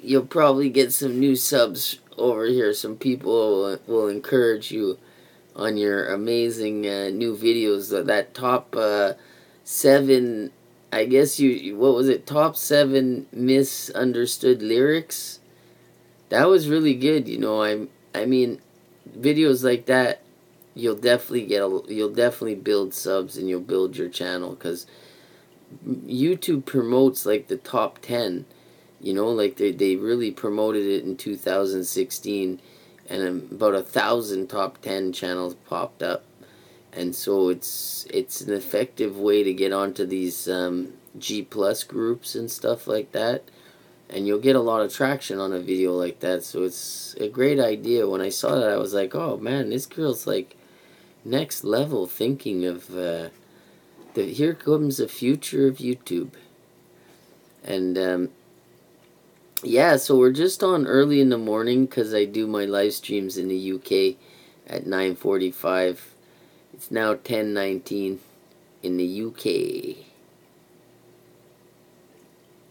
you'll probably get some new subs over here. Some people will encourage you on your amazing new videos. That top 7, I guess what was it? Top 7 misunderstood lyrics. That was really good, you know. I mean, videos like that, you'll definitely build subs, and you'll build your channel, because YouTube promotes like the top 10, you know, like they really promoted it in 2016, and about 1,000 top 10 channels popped up, and so it's an effective way to get onto these G+ groups and stuff like that. And you'll get a lot of traction on a video like that. So it's a great idea. When I saw that, I was like, oh man, this girl's like next level thinking of here comes the future of YouTube. And yeah, so we're just on early in the morning, because I do my live streams in the UK at 9:45. It's now 10:19 in the UK.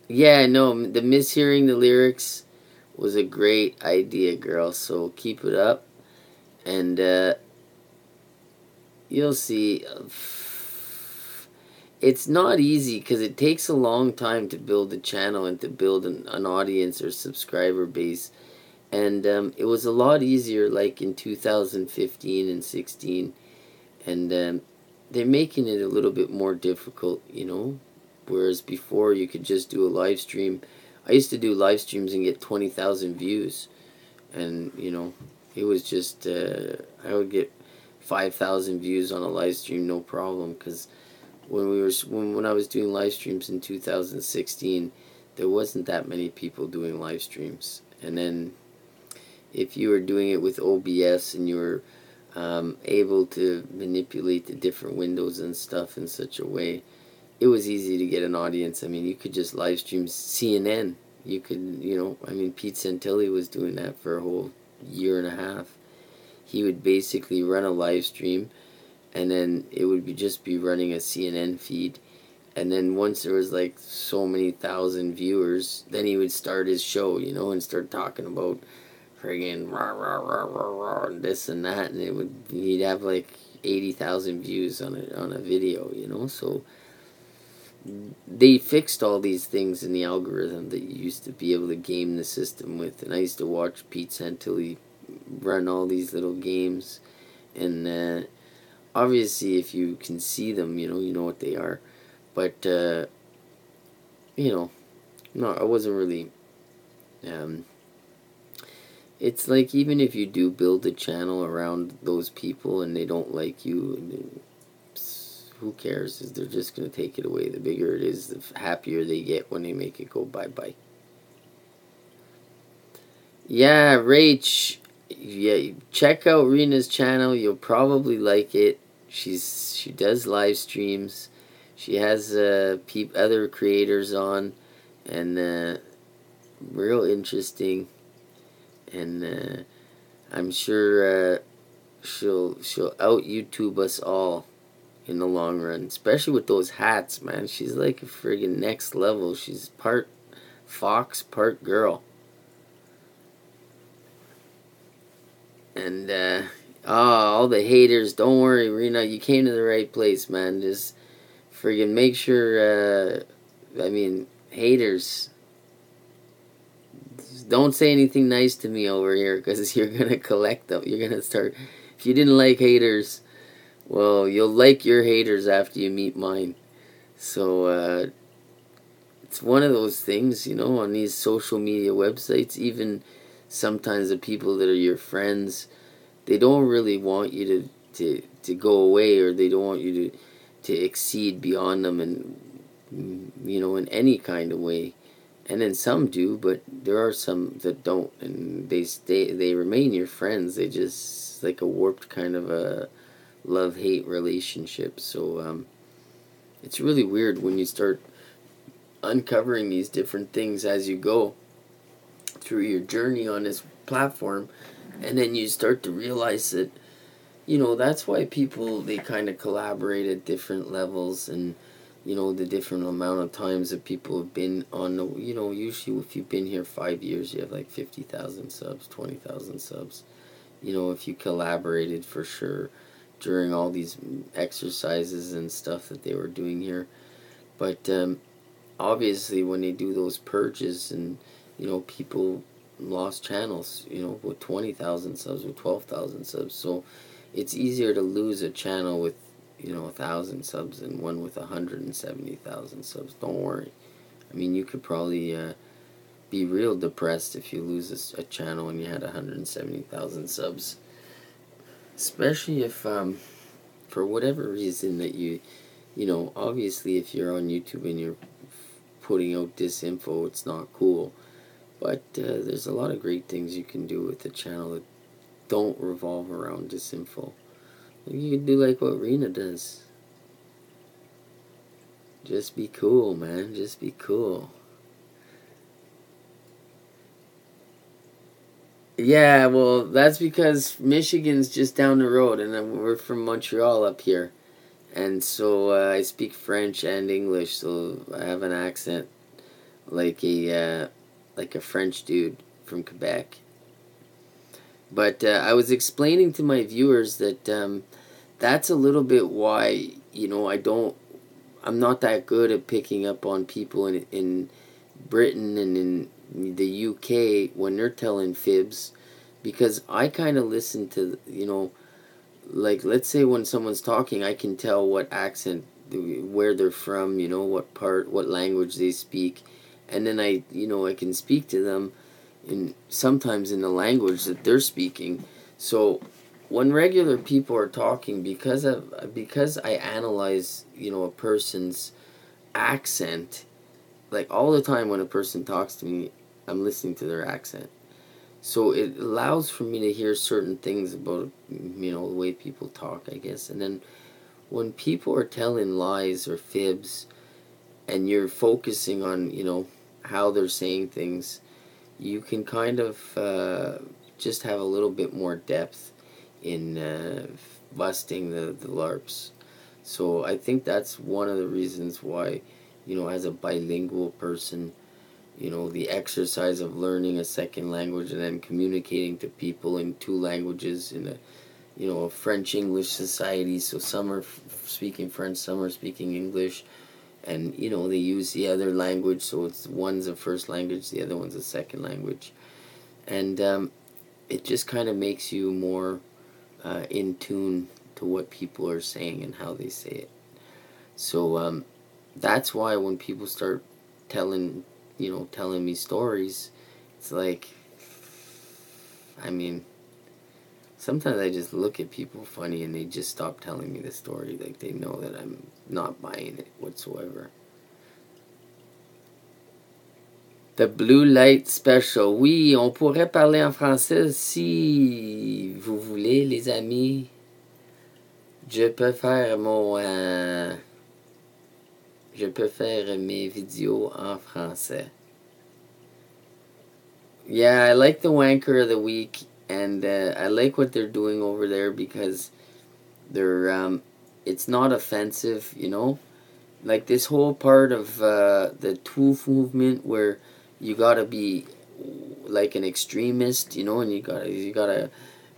Yeah, no, the mishearing the lyrics was a great idea, girl. So keep it up, and you'll see. It's not easy, because it takes a long time to build a channel and to build an audience or subscriber base. And it was a lot easier like in 2015 and 16. And they're making it a little bit more difficult, you know. Whereas before you could just do a live stream. I used to do live streams and get 20,000 views. And, you know, it was just, I would get 5,000 views on a live stream, no problem. Because when I was doing live streams in 2016, there wasn't that many people doing live streams. And then if you were doing it with OBS, and you were able to manipulate the different windows and stuff in such a way, it was easy to get an audience. I mean, you could just live stream CNN. You could, you know, I mean, Pete Santilli was doing that for a whole year and a half. He would basically run a live stream, and then it would just be running a CNN feed, And then once there was like so many thousand viewers, then he would start his show, you know, and start talking about friggin' rah rah rah rah rah and this and that, and he'd have like 80,000 views on a video, you know. So they fixed all these things in the algorithm that you used to be able to game the system with. And I used to watch Pete Santilli run all these little games, and obviously if you can see them, you know what they are. But you know, no, I wasn't really it's like, even if you do build a channel around those people and they don't like you, who cares? They're just going to take it away. The bigger it is, the happier they get when they make it go bye-bye. Yeah, Rach, yeah, check out Rena's channel. You'll probably like it. She does live streams. She has other creators on, and real interesting. And I'm sure she'll out YouTube us all in the long run, especially with those hats, man. She's like a friggin' next level. She's part fox, part girl. And all the haters, don't worry, Rena, you came to the right place, man. Just friggin' make sure, I mean, haters, don't say anything nice to me over here, because you're gonna collect them. You're gonna start, if you didn't like haters, well, you'll like your haters after you meet mine. So it's one of those things, you know, on these social media websites. Even sometimes the people that are your friends, they don't really want you to go away, or they don't want you to exceed beyond them, and you know, in any kind of way. And then some do, but there are some that don't, and they remain your friends. They just like a warped kind of a love-hate relationship. So it's really weird when you start uncovering these different things as you go through your journey on this platform, and then you start to realize that, you know, that's why people, they kind of collaborate at different levels, and you know, the different amount of times that people have been on the, you know, usually if you've been here 5 years, you have like 50,000 subs, 20,000 subs. You know, if you collaborated, for sure, during all these exercises and stuff that they were doing here. But obviously when they do those purges, and you know, people lost channels, you know, with 20,000 subs, with 12,000 subs. So it's easier to lose a channel with, you know, 1,000 subs than one with 170,000 subs. Don't worry. I mean, you could probably be real depressed if you lose a channel and you had 170,000 subs. Especially if, for whatever reason that you know, obviously if you're on YouTube and you're putting out disinfo, it's not cool. But there's a lot of great things you can do with a channel that don't revolve around disinfo. You can do like what Rena does. Just be cool, man. Just be cool. Yeah, well, that's because Michigan's just down the road, and we're from Montreal up here. And so I speak French and English, so I have an accent like a French dude from Quebec. But I was explaining to my viewers that that's a little bit why, you know, I'm not that good at picking up on people in Britain and in the UK when they're telling fibs, because I kind of listen to, you know, like, let's say when someone's talking, I can tell what accent, where they're from, you know, what language they speak, and then I can speak to them sometimes in the language that they're speaking. So when regular people are talking, because I analyze, you know, a person's accent, like all the time when a person talks to me, I'm listening to their accent. So it allows for me to hear certain things about, you know, the way people talk, I guess. And then when people are telling lies or fibs, and you're focusing on, you know, how they're saying things, you can kind of just have a little bit more depth in busting the LARPs. So I think that's one of the reasons why, you know, as a bilingual person, you know, the exercise of learning a second language and then communicating to people in two languages in a, you know, a French-English society. So some are speaking French, some are speaking English, and, you know, they use the other language, so it's one's a first language, the other one's a second language. And it just kind of makes you more in tune to what people are saying and how they say it. So that's why when people start telling me stories, it's like, I mean, sometimes I just look at people funny and they just stop telling me the story. Like, they know that I'm not buying it whatsoever. The Blue Light Special. Oui, on pourrait parler en français si vous voulez, les amis. Je peux faire je peux faire mes vidéos en français. Yeah, I like the Wanker of the Week, and I like what they're doing over there because they're it's not offensive, you know. Like this whole part of the Tooth movement where you gotta be like an extremist, you know, and you gotta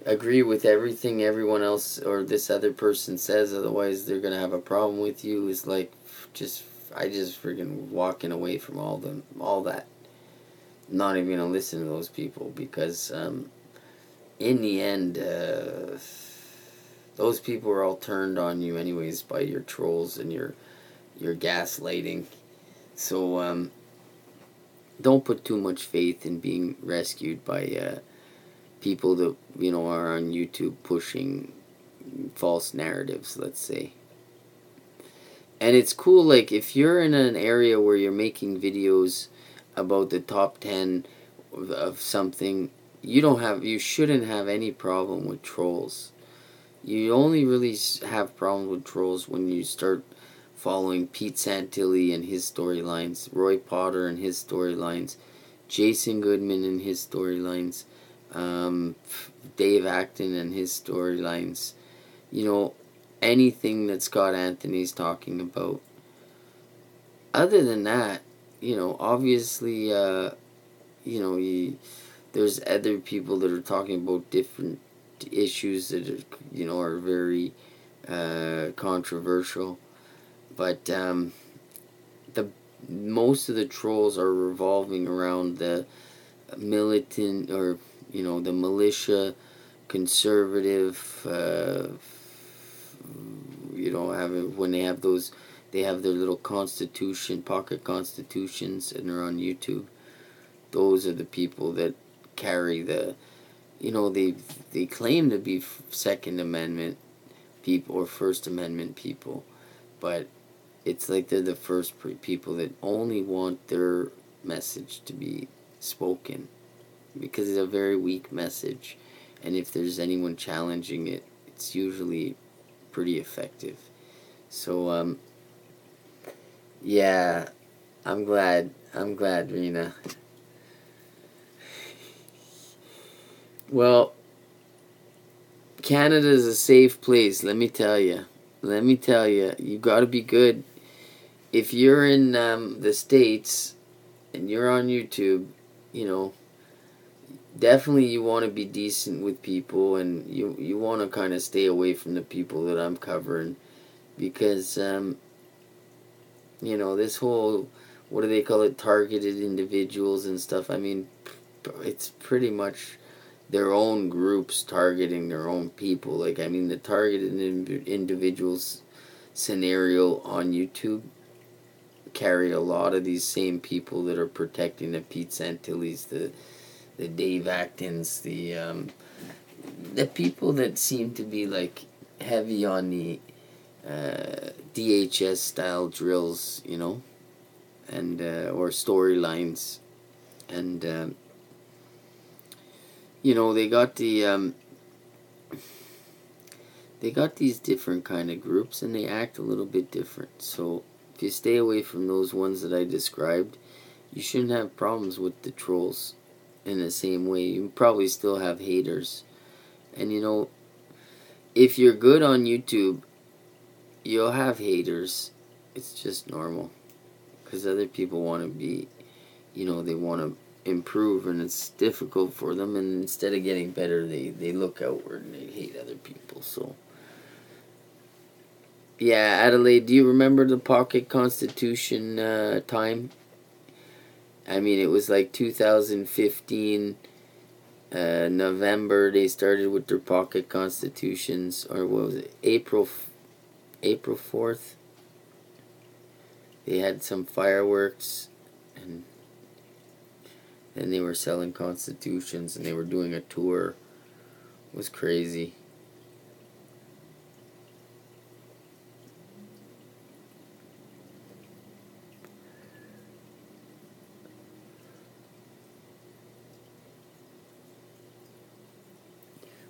agree with everything everyone else or this other person says, otherwise they're gonna have a problem with you. Is like I just freaking walking away from all that. Not even gonna listen to those people because in the end those people are all turned on you anyways by your trolls and your gaslighting. So don't put too much faith in being rescued by people that, you know, are on YouTube pushing false narratives, let's say. And it's cool, like, if you're in an area where you're making videos about the top 10 of something, you shouldn't have any problem with trolls. You only really have problems with trolls when you start following Pete Santilli and his storylines, Roy Potter and his storylines, Jason Goodman and his storylines, Dave Acton and his storylines. You know, anything that Scott Anthony's talking about. Other than that, you know, obviously, you know, there's other people that are talking about different issues that are, you know, are very controversial. But most of the trolls are revolving around the militant, or, you know, the militia, conservative, you know, when they have those, they have their little pocket constitutions, and they're on YouTube. Those are the people that carry the, you know, they claim to be Second Amendment people or First Amendment people, but it's like they're the first people that only want their message to be spoken, because it's a very weak message, and if there's anyone challenging it, it's usually pretty effective. So yeah, I'm glad, Rena. Well, Canada is a safe place, let me tell you. You got to be good. If you're in the States and you're on YouTube, you know, definitely you want to be decent with people, and you want to kind of stay away from the people that I'm covering, because you know, this whole, what do they call it, targeted individuals and stuff. I mean, it's pretty much their own groups targeting their own people. Like, I mean, the targeted individuals scenario on YouTube carry a lot of these same people that are protecting the Pete Santillis, the Dave Actons, the people that seem to be like heavy on the DHS style drills, you know, and or storylines, and you know, they got these different kind of groups, and they act a little bit different. So if you stay away from those ones that I described, you shouldn't have problems with the trolls in the same way. You probably still have haters. And, you know, if you're good on YouTube, you'll have haters. It's just normal. Because other people want to be, they want to improve, and it's difficult for them, and instead of getting better, they look outward and they hate other people. So yeah, Adelaide, do you remember the pocket constitution time? I mean, it was like 2015 November. They started with their pocket constitutions, or what was it, April 4th. They had some fireworks, and then they were selling constitutions, and they were doing a tour. It was crazy.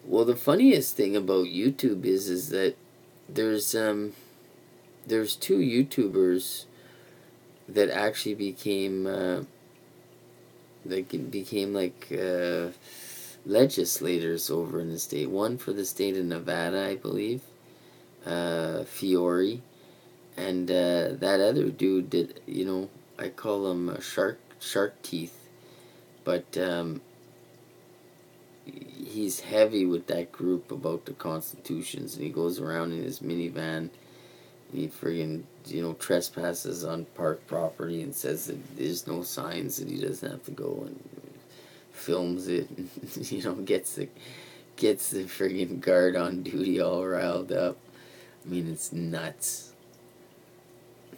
Well, the funniest thing about YouTube is that there's two YouTubers that actually became like legislators over in the state. One for the state of Nevada, I believe, Fiore, and that other dude did. I call him Shark Teeth, but he's heavy with that group about the constitutions, and he goes around in his minivan. He friggin', trespasses on park property and says that there's no signs, that he doesn't have to go, and films it, and, gets the friggin' guard on duty all riled up. I mean, it's nuts.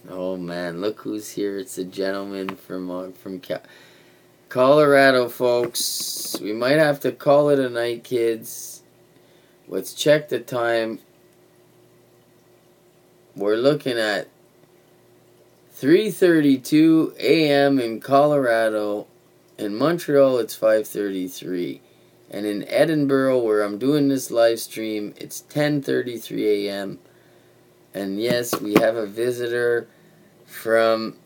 Oh man, look who's here. It's a gentleman from Colorado, folks. We might have to call it a night, kids. Let's check the time. We're looking at 3:32 a.m. in Colorado. In Montreal, it's 5:33. And in Edinburgh, where I'm doing this live stream, it's 10:33 a.m. And yes, we have a visitor from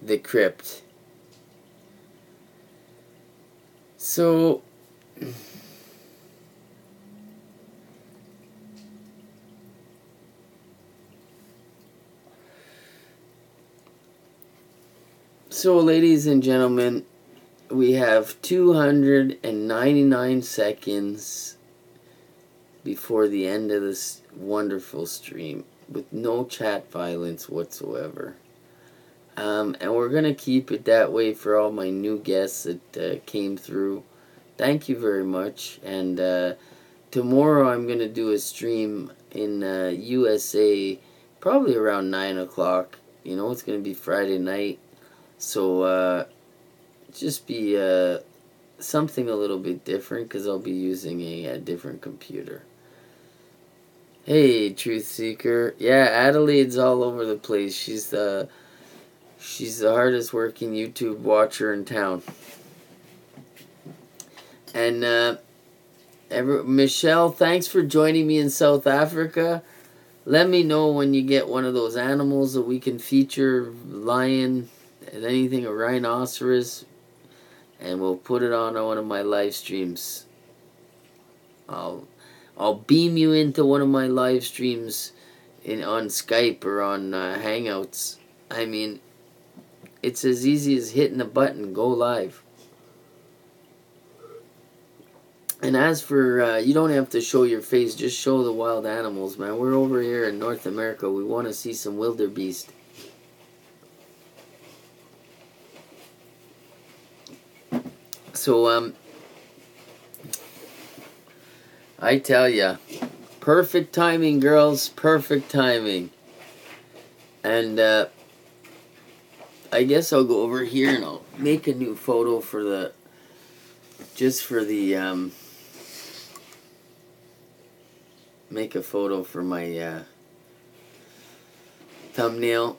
the crypt. So ladies and gentlemen, we have 299 seconds before the end of this wonderful stream with no chat violence whatsoever. And we're going to keep it that way for all my new guests that came through. Thank you very much. And tomorrow I'm going to do a stream in USA, probably around 9 o'clock. It's going to be Friday night. So just be something a little bit different, because I'll be using a different computer. Hey, Truth Seeker. Yeah, Adelaide's all over the place. She's the hardest working YouTube watcher in town. And Michelle, thanks for joining me in South Africa. Let me know when you get one of those animals that we can feature, lion, anything, a rhinoceros, and we'll put it on one of my live streams. I'll beam you into one of my live streams on Skype or on Hangouts. I mean, it's as easy as hitting a button, go live. And as for, you don't have to show your face, just show the wild animals, man. We're over here in North America. We want to see some wildebeest. So, I tell ya, perfect timing, girls, perfect timing. And, I guess I'll go over here and I'll make a new photo for the, make a photo for my, thumbnail.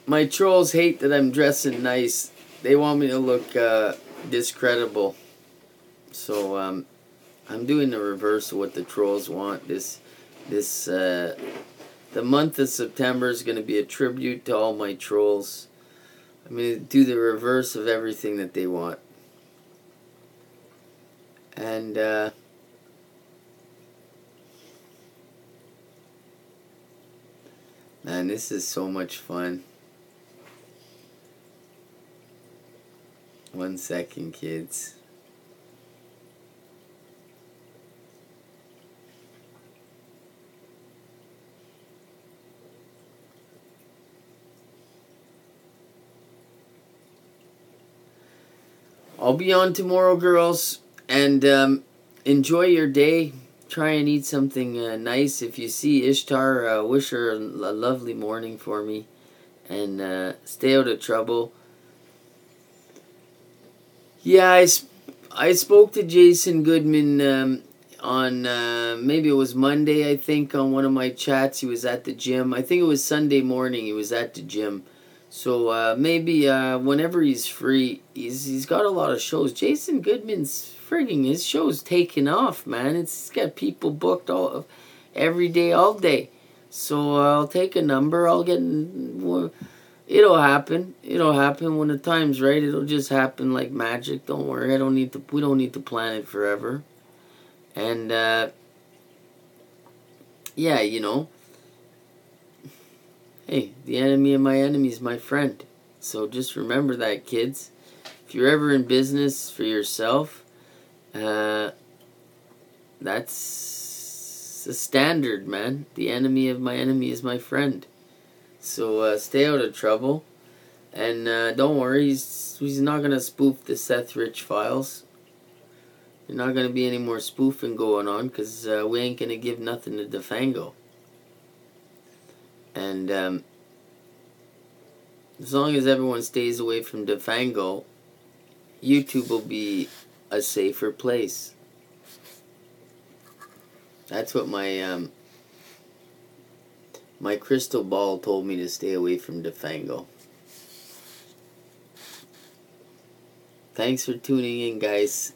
My trolls hate that I'm dressing nice. They want me to look discreditable. So I'm doing the reverse of what the trolls want. The month of September is going to be a tribute to all my trolls. I'm going to do the reverse of everything that they want. And Man, this is so much fun. 1 second, kids. I'll be on tomorrow, girls, and enjoy your day. Try and eat something nice. If you see Ishtar, wish her a lovely morning for me, and stay out of trouble. Yeah, I spoke to Jason Goodman on maybe it was Monday, I think, on one of my chats. He was at the gym. I think it was Sunday morning. He was at the gym. So maybe whenever he's free, he's got a lot of shows. Jason Goodman's frigging his show's taking off, man. He's got people booked every day, all day. So I'll take a number. It'll happen. It'll happen when the time's right. It'll just happen like magic. Don't worry. We don't need to plan it forever. And yeah, hey, the enemy of my enemy is my friend. So just remember that, kids. If you're ever in business for yourself, that's the standard, man. The enemy of my enemy is my friend. So stay out of trouble. And don't worry, he's not going to spoof the Seth Rich files. There's not going to be any more spoofing going on, because we ain't going to give nothing to DeFango. And as long as everyone stays away from DeFango, YouTube will be a safer place. That's what my my crystal ball told me, to stay away from DeFango. Thanks for tuning in, guys.